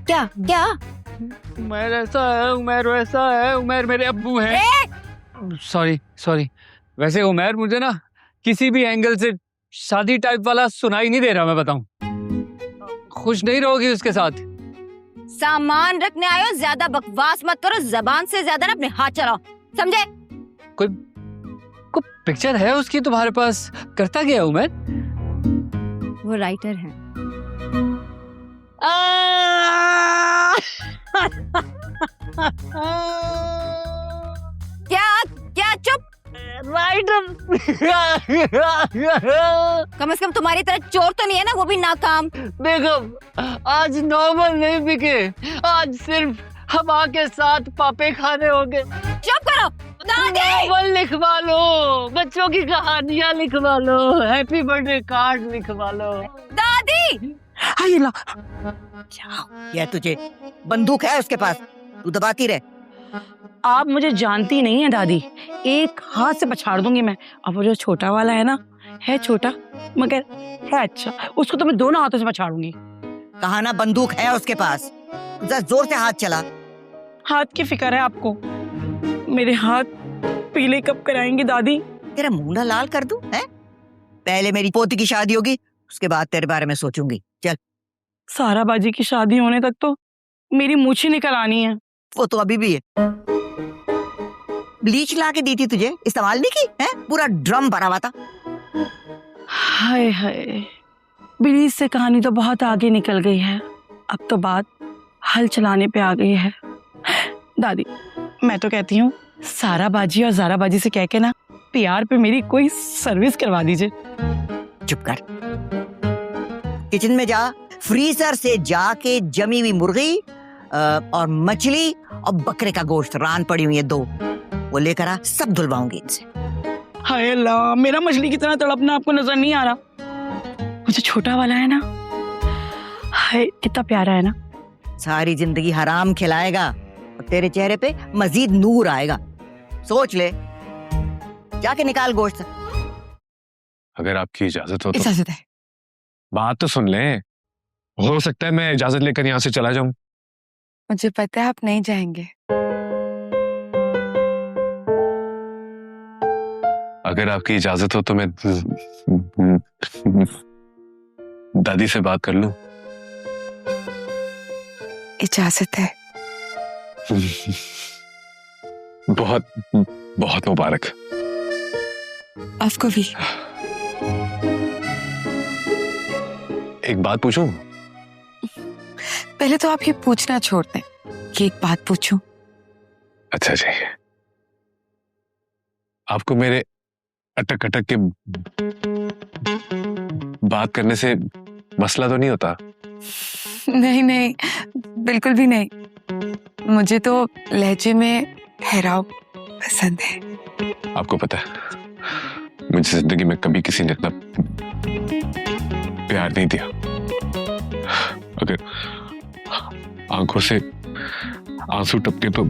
क्या क्या? उमैर ऐसा है, उमैर वैसा है, उमैर मेरे अब्बू हैं। सॉरी। वैसे उमैर मुझे ना किसी भी एंगल से शादी टाइप वाला सुनाई नहीं दे रहा, मैं बताऊं। खुश नहीं रहोगी उसके साथ। सामान रखने आयो, ज्यादा बकवास मत करो, जबान से ज्यादा ना अपने हाथ चलाओ, समझे? कोई पिक्चर है उसकी तुम्हारे पास? करता क्या है उमैर? वो राइटर है। क्या चुप? राइटर। कम से कम तुम्हारी तरह चोर तो नहीं है ना, वो भी नाकाम। देखो आज नॉवल नहीं बिके, आज सिर्फ हवा के साथ पापे खाने होंगे। चुप करो। दादी! नॉवल लिखवा लो, बच्चों की कहानियां लिखवा लो, हैप्पी बर्थडे कार्ड लिखवा लो। दादी! हाय ला, क्या तुझे बंदूक है उसके पास? तू दबाती रहे। आप मुझे जानती नहीं है दादी, एक हाथ से पछाड़ दूंगी मैं। अब वो जो छोटा वाला है ना, है छोटा मगर है अच्छा, उसको तो मैं दोनों हाथों से पछाड़ूंगी। कहा ना बंदूक है उसके पास, जरा जोर से हाथ चला। हाथ की फिक्र है आपको? मेरे हाथ पीले कब कराएंगे दादी? तेरा मुंह ना लाल कर दूं है? पहले मेरी पोती की शादी होगी, उसके बाद तेरे बारे में सोचूंगी। चल। सारा बाजी की शादी होने तक तो मेरी मूछी निकल आनी है। वो तो अभी भी है। ब्लीच ला के दी थी तुझे, इस्तेमाल नहीं की है? पूरा ड्रम भरा हुआ था। हाय हाय, ब्लीच से कहानी तो बहुत आगे निकल गई है, अब तो बात हल चलाने पे आ गई है। दादी मैं तो कहती हूँ सारा बाजी और जारा बाजी से कह के ना PR पे मेरी कोई सर्विस करवा दीजिए। चुप कर। किचन में जा, फ्रीजर से जाके जमी हुई मुर्गी और मछली और बकरे का गोश्त रान पड़ी हुई है 2, वो लेकर आ, सब धुलवाऊंगी इनसे। हाय अल्लाह, मेरा मछली की तरह तड़पना आपको नजर नहीं आ रहा? मुझे छोटा वाला है ना, हाय कितना प्यारा है ना। सारी जिंदगी हराम खिलाएगा और तेरे चेहरे पे मजीद नूर आएगा। सोच ले, जाके निकाल गोश्त। अगर आपकी इजाजत हो तो इजाजत है। बात तो सुन ले। हो सकता है मैं इजाजत लेकर यहाँ से चला जाऊं। मुझे पता है आप नहीं जाएंगे। अगर आपकी इजाजत हो तो मैं दादी से बात कर लूं। इजाजत है। बहुत बहुत मुबारक। आपको भी। एक बात पूछूं? पहले तो आप ये पूछना छोड़ दें कि एक बात पूछूं। अच्छा जी, आपको मेरे अटक अटक के बात करने से मसला तो नहीं होता? नहीं नहीं, बिल्कुल भी नहीं। मुझे तो लहजे में ठहराव पसंद है। आपको पता है मुझे जिंदगी में कभी किसी ने इतना प्यार नहीं दिया। अगर आंखों से आंसू टपके तो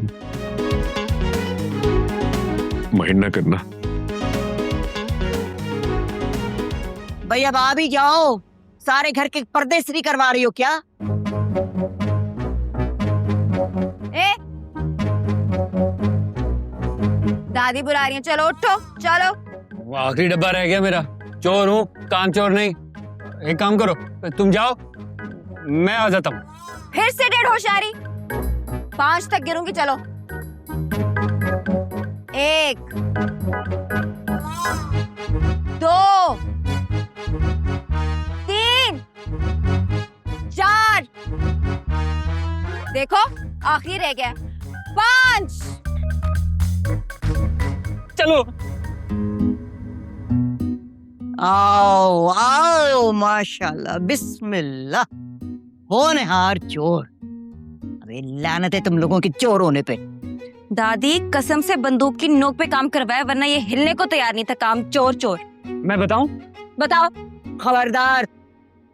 माइंड ना करना। भाई अब आ भी जाओ, सारे घर के पर्दे इस्त्री करवा रही हो क्या? ए, दादी बुला रही है, चलो उठो चलो। आखिरी डब्बा रह गया मेरा। चोर हूँ, काम चोर नहीं। एक काम करो, तुम जाओ, मैं आ जाता हूँ। फिर से 1.5 होशियारी। 5 तक गिरूंगी, चलो। 1 2 3 4, देखो आखिरी रह गया 5। चलो। आओ आओ, माशाल्लाह, बिस्मिल्लाह। होनहार चोर। अबे लानत है तुम लोगों के चोर होने पे। दादी कसम से बंदूक की नोक पे काम करवाया, वरना ये हिलने को तैयार नहीं था। काम चोर चोर। मैं बताऊं? बताओ। खबरदार,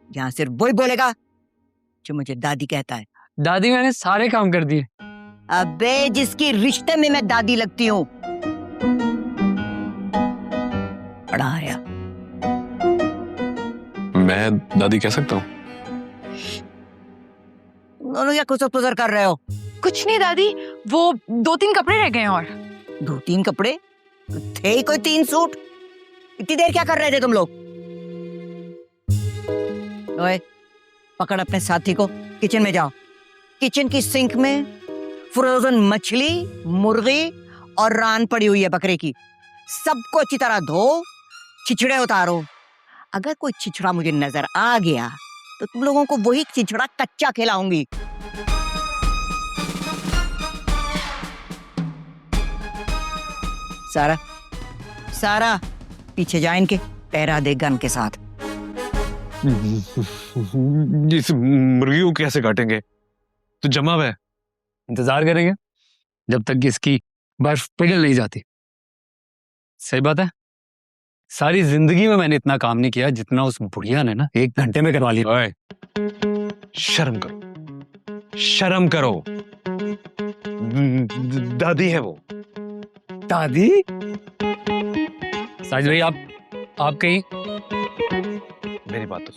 यहाँ सिर्फ वही बोलेगा जो मुझे दादी कहता है। दादी मैंने सारे काम कर दिए। अबे जिसकी रिश्ते में मैं दादी लगती हूँ। बड़ा आया। मैं दादी कह सकता हूँ? दोनों क्या कुछ पुजर कर रहे हो? कुछ नहीं दादी, वो 2-3 कपड़े रह गए हैं और 2-3 कपड़े थे ही कोई 3 सूट। इतनी देर क्या कर रहे थे तुम लोग? ओए, पकड़ अपने साथी को, किचन में जाओ। किचन की सिंक में फ्रोजन मछली, मुर्गी और रान पड़ी हुई है बकरे की। सबको अच्छी तरह धो, छिछड़े उतारो। अगर कोई छिछड़ा मुझे नजर आ गया तो तुम लोगों को वही छिछड़ा कच्चा खिलाऊंगी। सारा, सारा पीछे जा, इनके पहरा दे गन के साथ। इस मुर्गी को कैसे काटेंगे? तो जमा है। इंतजार करेंगे जब तक कि इसकी बर्फ पिघल नहीं जाती। सही बात है। सारी जिंदगी में मैंने इतना काम नहीं किया जितना उस बुढ़िया ने ना 1 घंटे में करवा लिया। ओए, शर्म करो, शर्म करो। दादी है वो। दादी? साजिद भाई, आप कहीं? मेरी बात तो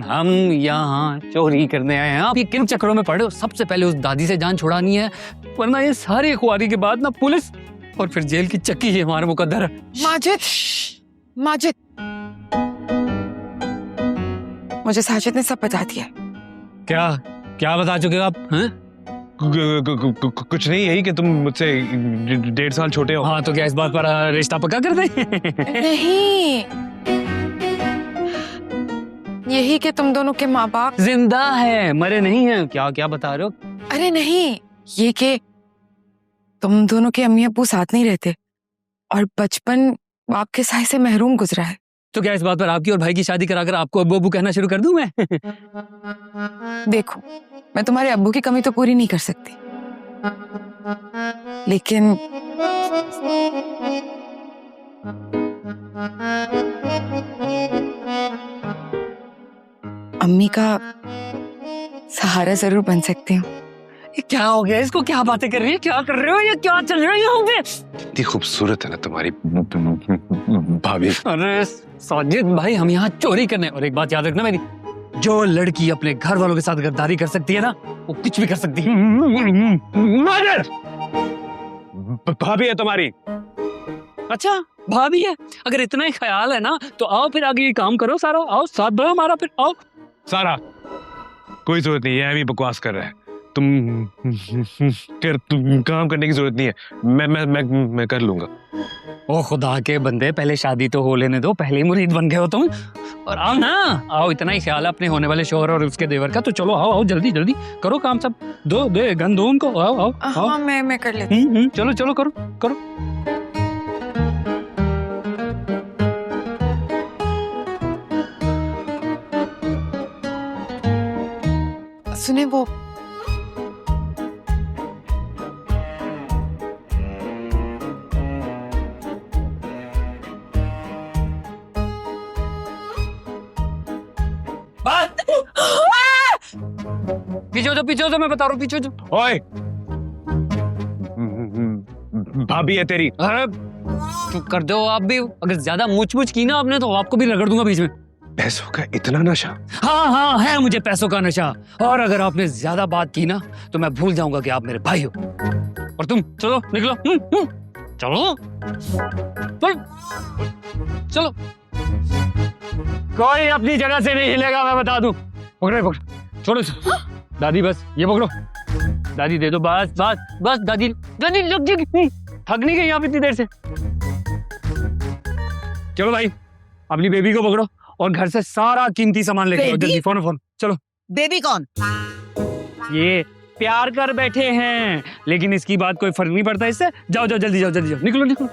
हम यहाँ चोरी करने आए हैं। आप ये किन चक्करों में पड़े हो? सबसे पहले उस दादी से जान छुड़ानी है, वरना ये सारी खुआरी के बाद ना पुलिस और फिर जेल की चक्की ही हमारे मुकद्दर है। माजिद, माजिद, मुझे साजिद ने सब बता दिया। क्या क्या बता चुके हो आप? हैं? कुछ नहीं, यही कि तुम मुझसे 1.5 साल छोटे हो। हाँ, तो क्या इस बात पर रिश्ता पक्का कर दें? नहीं, यही कि तुम दोनों के माँ बाप जिंदा है, मरे नहीं हैं। क्या क्या बता रहे हो? अरे नहीं, ये कि तुम दोनों के अम्मी अब्बू साथ नहीं रहते और बचपन बाप के साय से महरूम गुजरा है। तो क्या इस बात पर आपकी और भाई की शादी कराकर आपको अब्बू अब्बू कहना शुरू कर दूं मैं? देखो, मैं तुम्हारे अब्बू की कमी तो पूरी नहीं कर सकती, लेकिन अम्मी का सहारा जरूर बन सकती हूँ। ये क्या हो गया? इसको क्या बातें कर रही है? क्या कर रहे हो? ये क्या चल रहा है यहाँ पे? इतनी खूबसूरत है ना तुम्हारी भाभी। अरे साजिद भाई, हम यहाँ चोरी करने, और एक बात याद रखना मेरी, जो लड़की अपने घर वालों के साथ गद्दारी कर सकती है ना, वो कुछ भी कर सकती है। भाभी है तुम्हारी। अच्छा, भाभी है? अगर इतना ही ख्याल है ना तो आओ फिर आगे ये काम करो सारा। आओ साथ बढ़ो हमारा, फिर आओ। सारा, कोई जरूरत नहीं है, अभी बकवास कर रहा है। तुम काम करने की जरूरत नहीं है, मैं कर लूंगा। ओ खुदा के बंदे, पहले शादी तो हो लेने दो, पहले ही मुरीद बन गए हो तुम। और आओ ना, आओ, इतना ही ख्याल है अपने होने वाले शोहर और उसके देवर का, तो चलो आओ आओ, जल्दी जल्दी करो काम सब। दो गन दो उनको। आओ आओ आओ। हाँ, मैं कर लेती हूँ। चलो चलो करो करो। सुने, वो पीछे हो तो मैं बता रहा हूँ, पीछे हो तो। ओए, भाभी है तेरी। अरे चुप कर दो आप भी। अगर ज्यादा मुच की ना आपने तो आपको भी रगड़ दूंगा बीच में। पैसों का इतना नशा? हाँ हाँ, है मुझे पैसों का नशा। और अगर आपने ज्यादा बात की ना तो मैं भूल जाऊंगा कि आप मेरे भाई हो। और तुम चलो, निकलो। चलो चलो, कोई अपनी जगह से नहीं हिलेगा, मैं बता दूं। पकड़ो, छोड़ो दादी, बस ये पकड़ो। दादी दे दो, बस बस बस। दादी दादी लग जाएगी, थक नहीं गई आप इतनी देर से। चलो भाई, अपनी बेबी को पकड़ो और घर से सारा कीमती सामान लेके आओ जल्दी। फोन चलो। बेबी कौन? ये प्यार कर बैठे हैं, लेकिन इसकी बात कोई फर्क नहीं पड़ता इससे। जाओ जाओ, जल्दी जाओ, जल्दी जाओ, निकलो निकलो।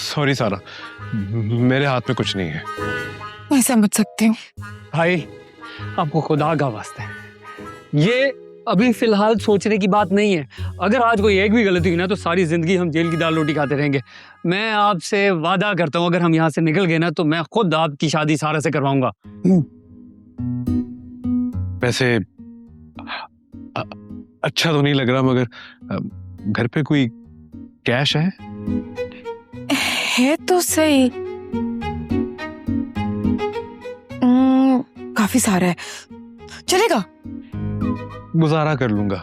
सॉरी सारा, मेरे हाथ में कुछ नहीं है। मैं समझ सकती हूँ। भाई आपको खुदा का वास्ता है, ये अभी फिलहाल सोचने की बात नहीं है। अगर आज कोई एक भी गलती हुई ना तो सारी जिंदगी हम जेल की दाल रोटी खाते रहेंगे। मैं आपसे वादा करता हूँ अगर हम यहाँ से निकल गए ना तो मैं खुद आपकी शादी सारा से करवाऊंगा। वैसे अच्छा तो नहीं लग रहा, मगर घर पे कोई कैश है तो सही। काफी सारा है, चलेगा? गुजारा कर लूंगा,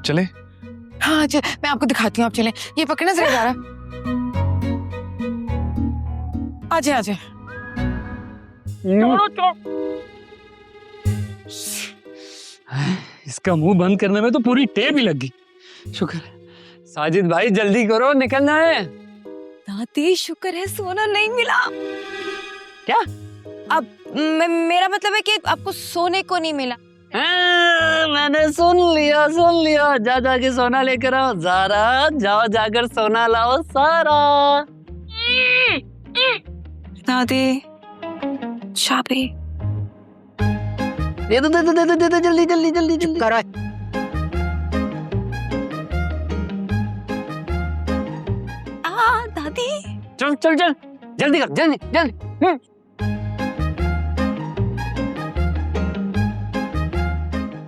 चले? हाँ मैं आपको दिखाती हूँ, आप चलें। ये पकड़ना जरा जा रहा। आजे आजे। इसका मुंह बंद करने में तो पूरी टेप ही लग गई। शुक्र है। साजिद भाई जल्दी करो, निकलना है। दादी शुक्र है सोना नहीं मिला। क्या? अब मेरा मतलब है कि आपको सोने को नहीं मिला। मैंने सुन लिया। जा जाके सोना लेकर आओ। ज़ारा जाओ, जाकर सोना लाओ सारा। दादी चाबी दे दो जल्दी। करो। दादी चल जल्दी कर, जल्दी।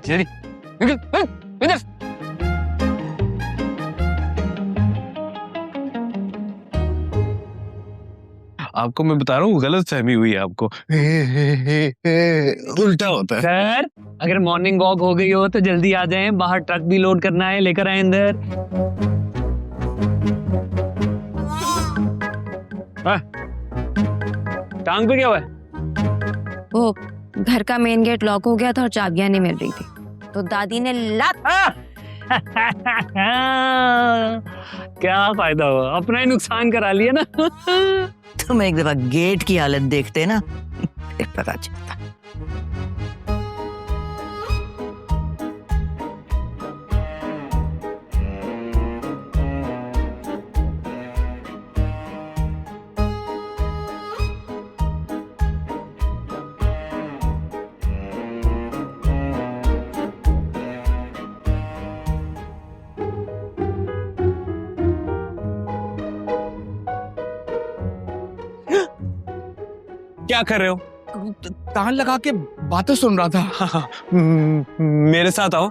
जल्दी निकल इधर। आपको मैं बता रहा हूँ, गलत फहमी हुई है आपको। उल्टा होता है। सर अगर मॉर्निंग वॉक हो गई हो तो जल्दी आ जाएं, बाहर ट्रक भी लोड करना है, लेकर आए अंदर। टांग पे क्या हुआ है? वो घर का मेन गेट लॉक हो गया था और चाबियां नहीं मिल रही थी, तो दादी ने लात। क्या फायदा हुआ, अपना ही नुकसान करा लिया ना। तुम एक दफा गेट की हालत देखते ना फिर पता चलता। क्या कर रहे हो? कान लगा के बातें सुन रहा था। हाँ, मेरे साथ आओ,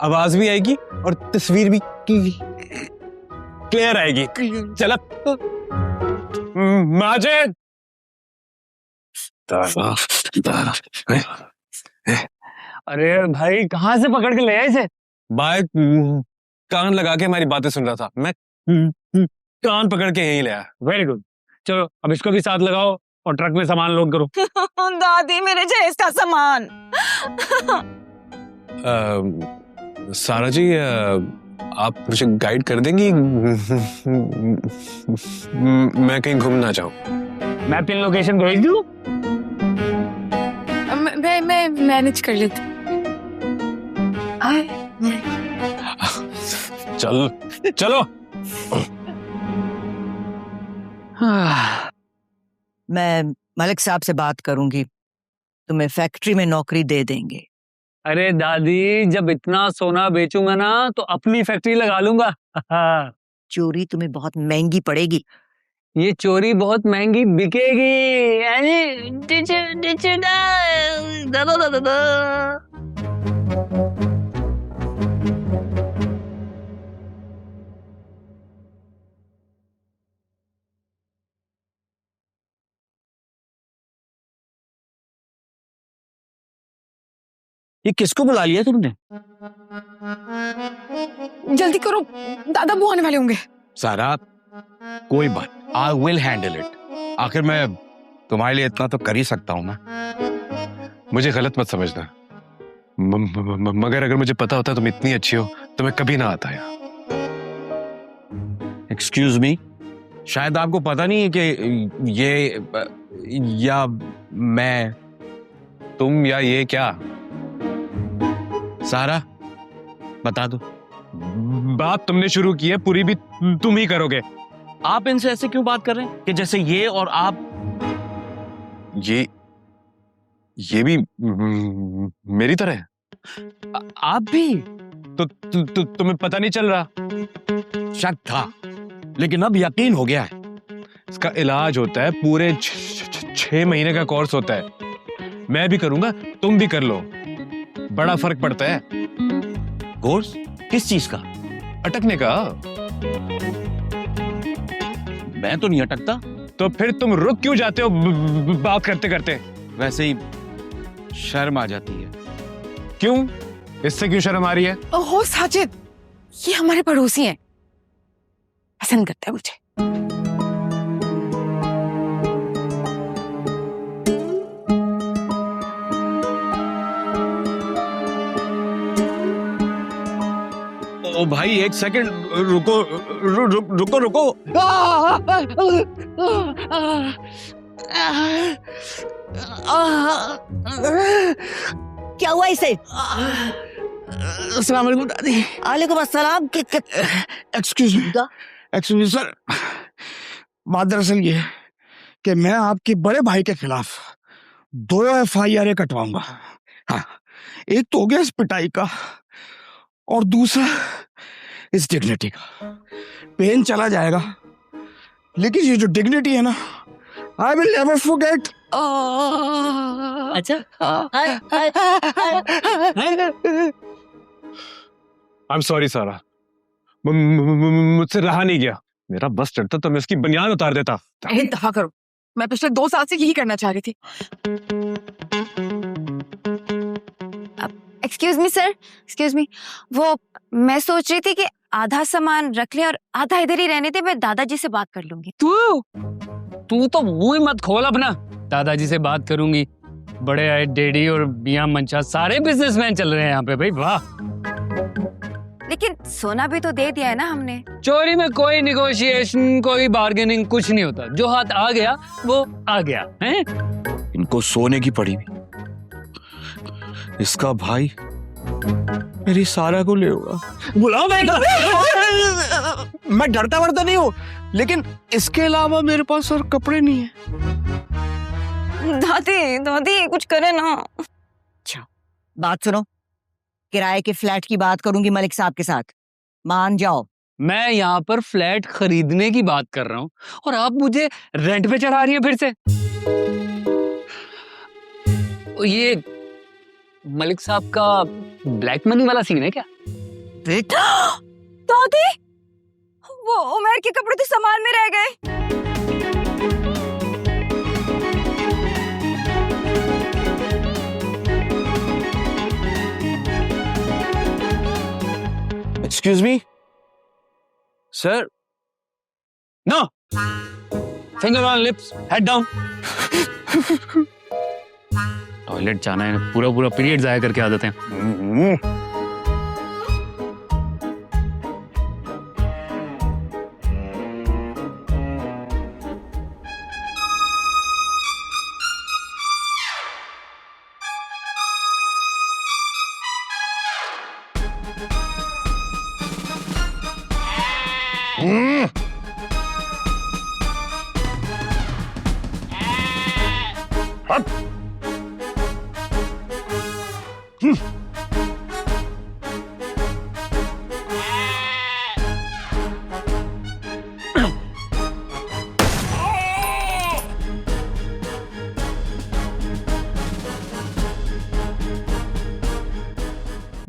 आवाज भी आएगी और तस्वीर भी क्लियर आएगी। चल माजिद। अरे भाई कहाँ से पकड़ के ले आए इसे? भाई कान लगा के हमारी बातें सुन रहा था, मैं कान पकड़ के यहीं ले आया। वेरी गुड, चलो अब इसको भी साथ लगाओ और ट्रक में सामान लोड करो। दादी मेरे जहेज का सामान। सारा जी, आप मुझे गाइड कर देंगी? मैं कहीं घूमना चाहूँ। मैं पिन लोकेशन भेज दूँ? मैं मैनेज कर लेती। चलो। मैं मलिक साहब से बात करूंगी, तुम्हें फैक्ट्री में नौकरी दे देंगे। अरे दादी जब इतना सोना बेचूंगा ना तो अपनी फैक्ट्री लगा लूंगा। चोरी तुम्हें बहुत महंगी पड़ेगी। ये चोरी बहुत महंगी बिकेगी। ये किसको बुला लिया तुमने? जल्दी करो, दादा बुआ आने वाले होंगे। सारा कोई बात, आई विल हैंडल इट। आखिर मैं तुम्हारे लिए इतना तो कर ही सकता हूँ ना। मुझे गलत मत समझना, मगर अगर मुझे पता होता तुम इतनी अच्छी हो तो मैं कभी ना आता यहाँ। एक्सक्यूज मी, शायद आपको पता नहीं है कि ये या मैं, तुम या ये क्या? सारा बता दो। बात तुमने शुरू की है, पूरी भी तुम ही करोगे। आप इनसे ऐसे क्यों बात कर रहे हैं कि जैसे ये और आप? ये भी मेरी तरह है? आप भी? तुम्हें पता नहीं चल रहा? शक था, लेकिन अब यकीन हो गया है। इसका इलाज होता है, पूरे 6 महीने का कोर्स होता है। मैं भी करूंगा, तुम भी कर लो, बड़ा फर्क पड़ता है। कोर्स किस चीज का? अटकने का। मैं तो नहीं अटकता। तो फिर तुम रुक क्यों जाते हो बात करते करते? वैसे ही शर्म आ जाती है। क्यों? इससे क्यों शर्म आ रही है? ओहो साजिद, ये हमारे पड़ोसी हैं, पसंद करता है मुझे। ओ भाई, एक सेकंड रुको, रुको रुको। क्या हुआ इसे? अस्सलाम वालेकुम दादी। वालेकुम अस्सलाम। एक्सक्यूज मी सर, बात दरअसल ये है कि मैं आपके बड़े भाई के खिलाफ 2 FIR कटवाऊंगा। हाँ, एक तो हो गया इस पिटाई का, और दूसरा इस डिग्निटी का। पेन चला जाएगा, लेकिन ये जो डिग्निटी है ना, आई विल नेवर फॉरगेट। अच्छा, आई एम सॉरी सारा, मुझसे रहा नहीं गया। मेरा बस चढ़ता तो मैं उसकी बनियान उतार देता। दफा करो, मैं पिछले 2 साल से यही करना चाह रही थी। Excuse me sir, excuse me, वो मैं सोच रही थी कि आधा सामान रख ले और आधा इधर ही रहने दे, मैं दादाजी से बात कर लूंगी। तू तो मुंह ही मत खोल अपना। दादाजी से बात करूंगी? बड़े आए डैडी और मियां मंशा, सारे बिजनेसमैन चल रहे हैं यहाँ पे भाई, वाह। लेकिन सोना भी तो दे दिया है ना हमने। चोरी में कोई निगोशिएशन, कोई बार्गेनिंग कुछ नहीं होता। जो हाथ आ गया वो आ गया है। इनको सोने की पड़ी। इसका भाई मेरी सारा को ले होगा। बुलाओ। मैं डरता वरता नहीं हूँ, लेकिन इसके अलावा मेरे पास और कपड़े नहीं है। दादी दादी कुछ करे ना। अच्छा, बात सुनो, किराए के फ्लैट की बात करूंगी मलिक साहब के साथ, मान जाओ। मैं यहाँ पर फ्लैट खरीदने की बात कर रहा हूँ और आप मुझे रेंट पे चढ़ा रही हैं फिर से। ये मलिक साहब का ब्लैक मनी वाला सीन है क्या? दादी, वो उमर के कपड़े तो सामान में रह गए। Excuse me sir. No, finger on lips, head down. Toilet जाना है, पूरा पूरा पीरियड जाया करके आदत है।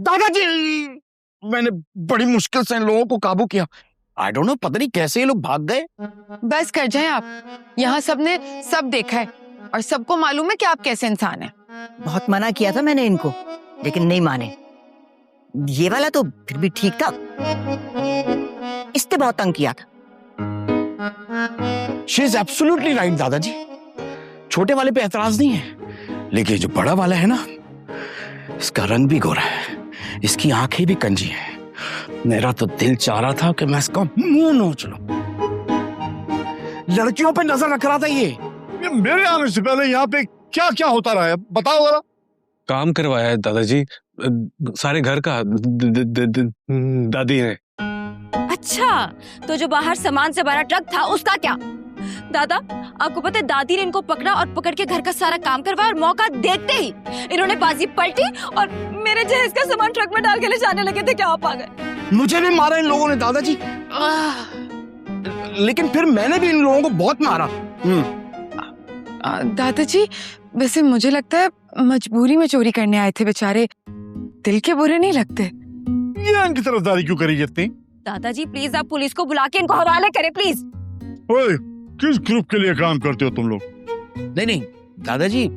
दादाजी, मैंने बड़ी मुश्किल से इन लोगों को काबू किया। आई डोंट नो, पता नहीं कैसे ये लोग भाग गए। बस कर जाए आप, यहाँ सबने सब देखा है और सबको मालूम है कि आप कैसे इंसान हैं। बहुत मना किया था मैंने इनको, लेकिन नहीं माने। ये वाला तो फिर भी ठीक था, इसने बहुत तंग किया था। शी इज एब्सोल्युटली राइट दादाजी। छोटे वाले पे एतराज नहीं है, लेकिन जो बड़ा वाला है ना, इसका रंग भी गोरा है, इसकी आंखें भी कंजी हैं। मेरा तो दिल चाह रहा था कि मैं इसका मुंह नोच लूं। लड़कियों पे नजर रख रहा था ये मेरे आने से पहले यहाँ पे क्या क्या होता रहा है, बताओ जरा। काम करवाया है दादाजी, सारे घर का दादी ने। अच्छा, तो जो बाहर सामान से भरा ट्रक था उसका क्या? दादा, आपको पता है दादी ने इनको पकड़ा और पकड़ के घर का सारा काम करवाया और मौका देखते ही इन्होंने बाजी पलटी और मेरे जहेज का सामान ट्रक में डाल के ले जाने लगे थे। क्या आप आ गए? मुझे भी मारा इन लोगों ने दादाजी, लेकिन फिर मैंने भी इन लोगों को बहुत मारा। दादाजी, वैसे मुझे लगता है मजबूरी में चोरी करने आए थे बेचारे, दिल के बुरे नहीं लगते। ये इनकी तरफदारी क्यों करी जितनी? दादाजी प्लीज आप पुलिस को बुला के इनको हवाले करें प्लीज। ओए, किस ग्रुप के लिए काम करते हो तुम लोग? नहीं नहीं दादाजी,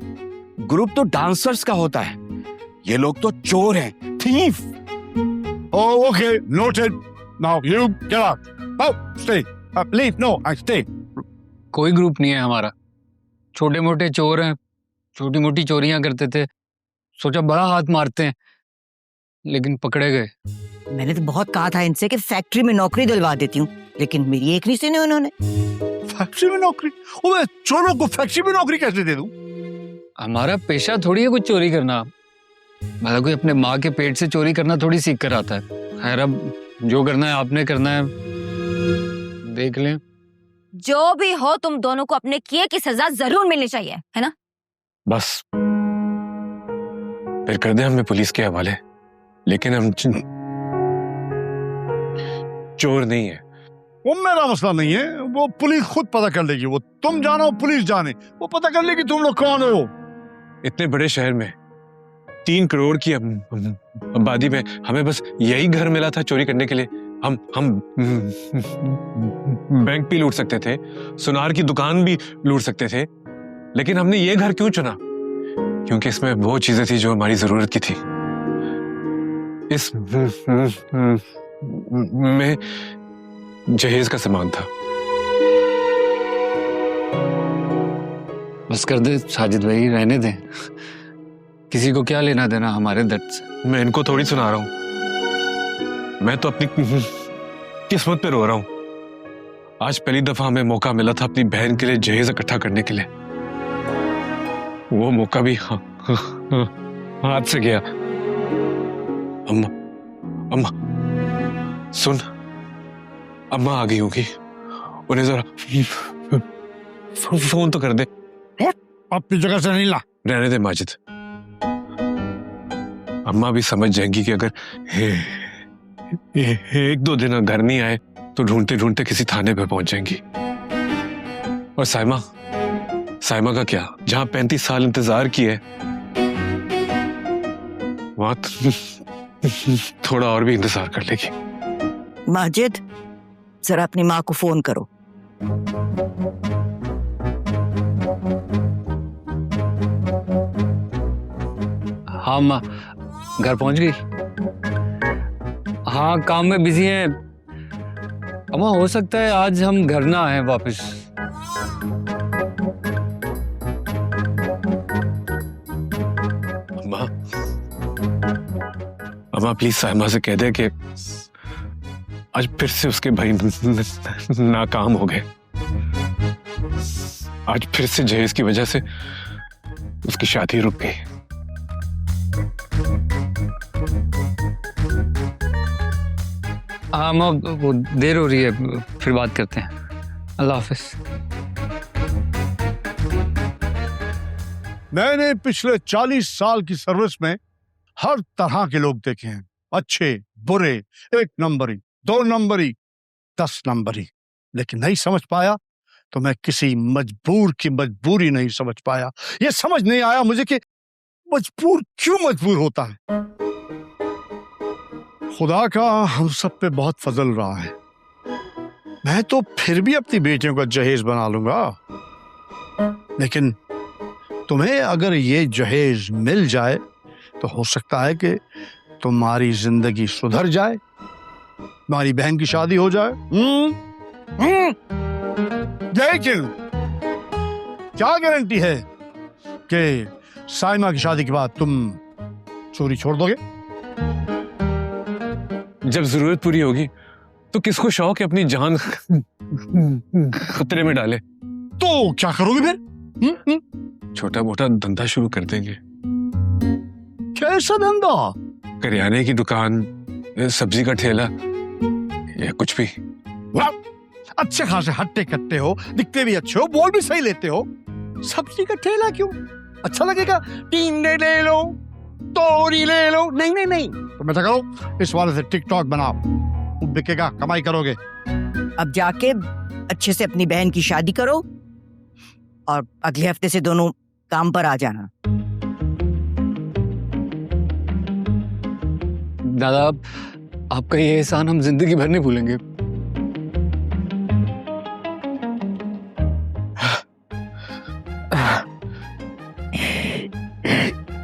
ग्रुप तो डांसर्स का होता है, ये लोग तो चोर हैं, thief. Oh, okay, noted. Now you get out. Oh, stay. Leave. No, I stay. कोई ग्रुप नहीं है हमारा, छोटे मोटे चोर हैं, छोटी मोटी चोरियां करते थे, सोचा बड़ा हाथ मारते हैं, लेकिन पकड़े गए। मैंने तो बहुत कहा था इनसे कि फैक्ट्री में नौकरी दिलवा देती हूँ, लेकिन मेरी एक नहीं सुनी उन्होंने। फैक्ट्री में नौकरी? ओ, मैं चोरों को फैक्ट्री में नौकरी कैसे दे दूं? हमारा पेशा थोड़ी है कुछ चोरी करना, मतलब कोई अपने माँ के पेट से चोरी करना थोड़ी सीख कर आता है। खैर, अब जो करना है आपने करना है, देख लें। जो भी हो, तुम दोनों को अपने किए की सजा जरूर मिलनी चाहिए, है ना? बस फिर कर दे हमें पुलिस के हवाले, लेकिन हम चोर नहीं है। वो मेरा मसला नहीं है, वो पुलिस खुद पता कर लेगी। वो तुम जानो, पुलिस जाने, वो पता कर लेगी तुम लोग कौन हो। इतने बड़े शहर में 3 करोड़ की आबादी में हमें बस यही घर मिला था चोरी करने के लिए। हम बैंक भी लूट सकते थे, सुनार की दुकान भी लूट सकते थे, लेकिन हमने ये घर क्यों चुना? क्योंकि इसमें वो चीजें थी जो हमारी जरूरत की थी। इस में जहेज का सामान था। बस कर दे साजिद भाई, रहने दे, किसी को क्या लेना देना हमारे दर्द से। मैं इनको थोड़ी सुना रहा हूं, मैं तो अपनी किस्मत पे रो रहा हूं। आज पहली दफा हमें मौका मिला था अपनी बहन के लिए जहेज इकट्ठा करने के लिए, वो मौका भी हाथ से गया। अम्मा, अम्मा सुन, अम्मा आ गई होगी, उन्हें जरा फोन तो कर दे। अपनी जगह से नहीं ला। रहने दे माजिद, अम्मा भी समझ जाएंगी कि अगर 1-2 दिन घर नहीं आए तो ढूंढते ढूंढते किसी थाने पर पहुंच जाएंगी। और साइमा का क्या, जहां 35 साल इंतजार की है, वहां थोड़ा और भी इंतजार कर लेगी। माजिद, जरा अपनी माँ को फोन करो। हाँ माँ, घर पहुंच गई? हाँ, काम में बिजी हैं अम्मा, हो सकता है आज हम घर ना आए वापस। अम्मा प्लीज साइमा से कह दे कि आज फिर से उसके भाई नाकाम हो गए। आज फिर से जहेज की वजह से उसकी शादी रुक गई। हाँ माँ, वो देर हो रही है, फिर बात करते हैं। अल्लाह हाफिज। मैंने पिछले 40 साल की सर्विस में हर तरह के लोग देखे हैं, अच्छे बुरे, 1 नंबरी, 2 नंबरी, 10 नंबरी, लेकिन नहीं समझ पाया तो मैं किसी मजबूर की मजबूरी नहीं समझ पाया। ये समझ नहीं आया मुझे कि मजबूर क्यों मजबूर होता है। खुदा का हम सब पे बहुत फजल रहा है। मैं तो फिर भी अपनी बेटियों का जहेज बना लूंगा, लेकिन तुम्हें अगर ये जहेज मिल जाए तो हो सकता है कि तुम्हारी जिंदगी सुधर जाए, तुम्हारी बहन की शादी हो जाए। लेकिन क्या गारंटी है कि साइमा की शादी के बाद तुम चोरी छोड़ दोगे? जब जरूरत पूरी होगी तो किसको शौक है अपनी जान खतरे में डाले? तो क्या करोगे फिर? छोटा मोटा धंधा शुरू कर देंगे। कैसा धंधा? करियाने की दुकान, सब्जी का ठेला या कुछ भी। वाह, अच्छे खासे हट्टे कट्टे हो, दिखते भी अच्छे हो, बोल भी सही लेते हो। सब्जी का ठेला क्यों? अच्छा लगेगा टींडे ले लो, तोरी ले लो। नहीं नहीं नहीं, तो मैं करो इस वाले से टिकटॉक बनाओ, बिकेगा, कमाई करोगे। अब जाके अच्छे से अपनी बहन की शादी करो और अगले हफ्ते से दोनों काम पर आ जाना। दादा, आपका ये एहसान हम जिंदगी भर नहीं भूलेंगे।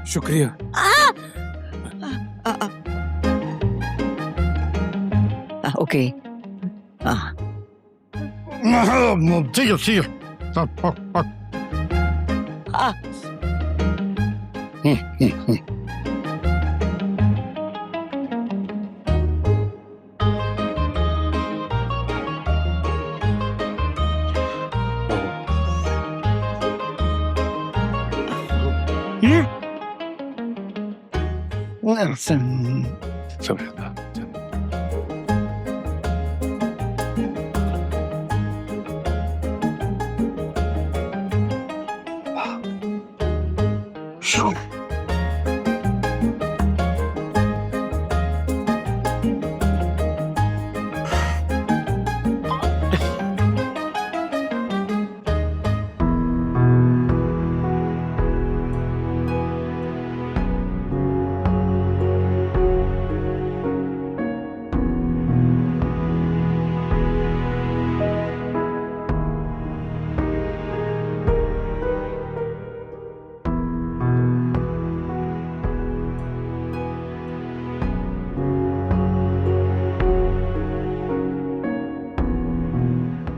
शुक्रिया। ओके। See you.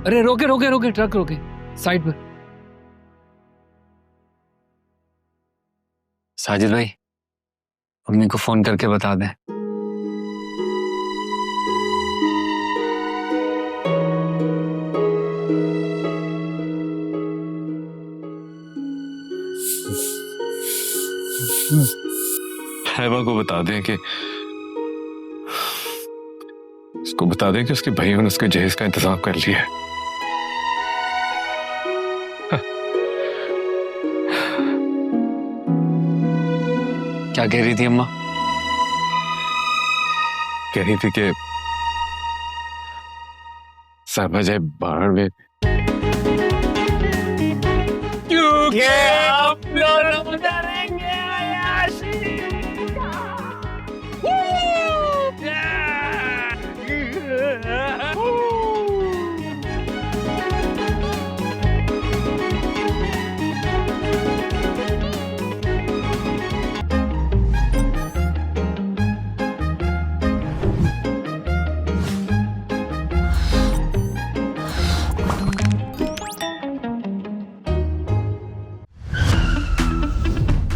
अरे रोके रोके रोके, ट्रक रोके, साइड पर। साजिद भाई, अम्मी को फोन करके बता दें। हैबा को बता दें कि उसको बता दें कि उसके भाइयों ने उसके जहेज का इंतजाम कर लिया है। क्या कह रही थी अम्मा? कह रही थी कि साहबा जाए बाहर में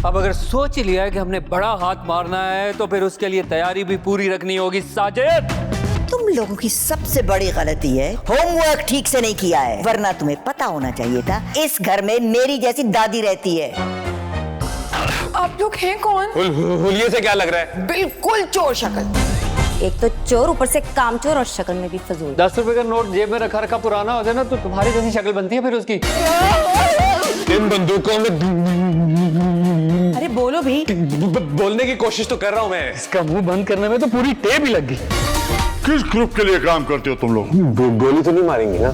अब अगर सोच लिया है कि हमने बड़ा हाथ मारना है तो फिर उसके लिए तैयारी भी पूरी रखनी होगी। साजिद, तुम लोगों की सबसे बड़ी गलती है होमवर्क ठीक से नहीं किया है, वरना तुम्हें पता होना चाहिए था इस घर में मेरी जैसी दादी रहती है। आप लोग हैं कौन? हुलिये से क्या लग रहा है? बिल्कुल चोर शक्ल। एक तो चोर, ऊपर से कामचोर और शक्ल में भी फजूल। 10 रुपए का नोट जेब में रखा रखा पुराना हो जाए ना तो तुम्हारी जैसी शक्ल बनती है फिर उसकी। इन बंदूकों में अरे बोलो भी। बोलने की कोशिश तो कर रहा हूं मैं। इसका मुंह बंद करने में तो पूरी टेप ही लग गई। किस ग्रुप के लिए काम करते हो तुम लोग? गोली तो नहीं मारेंगे ना?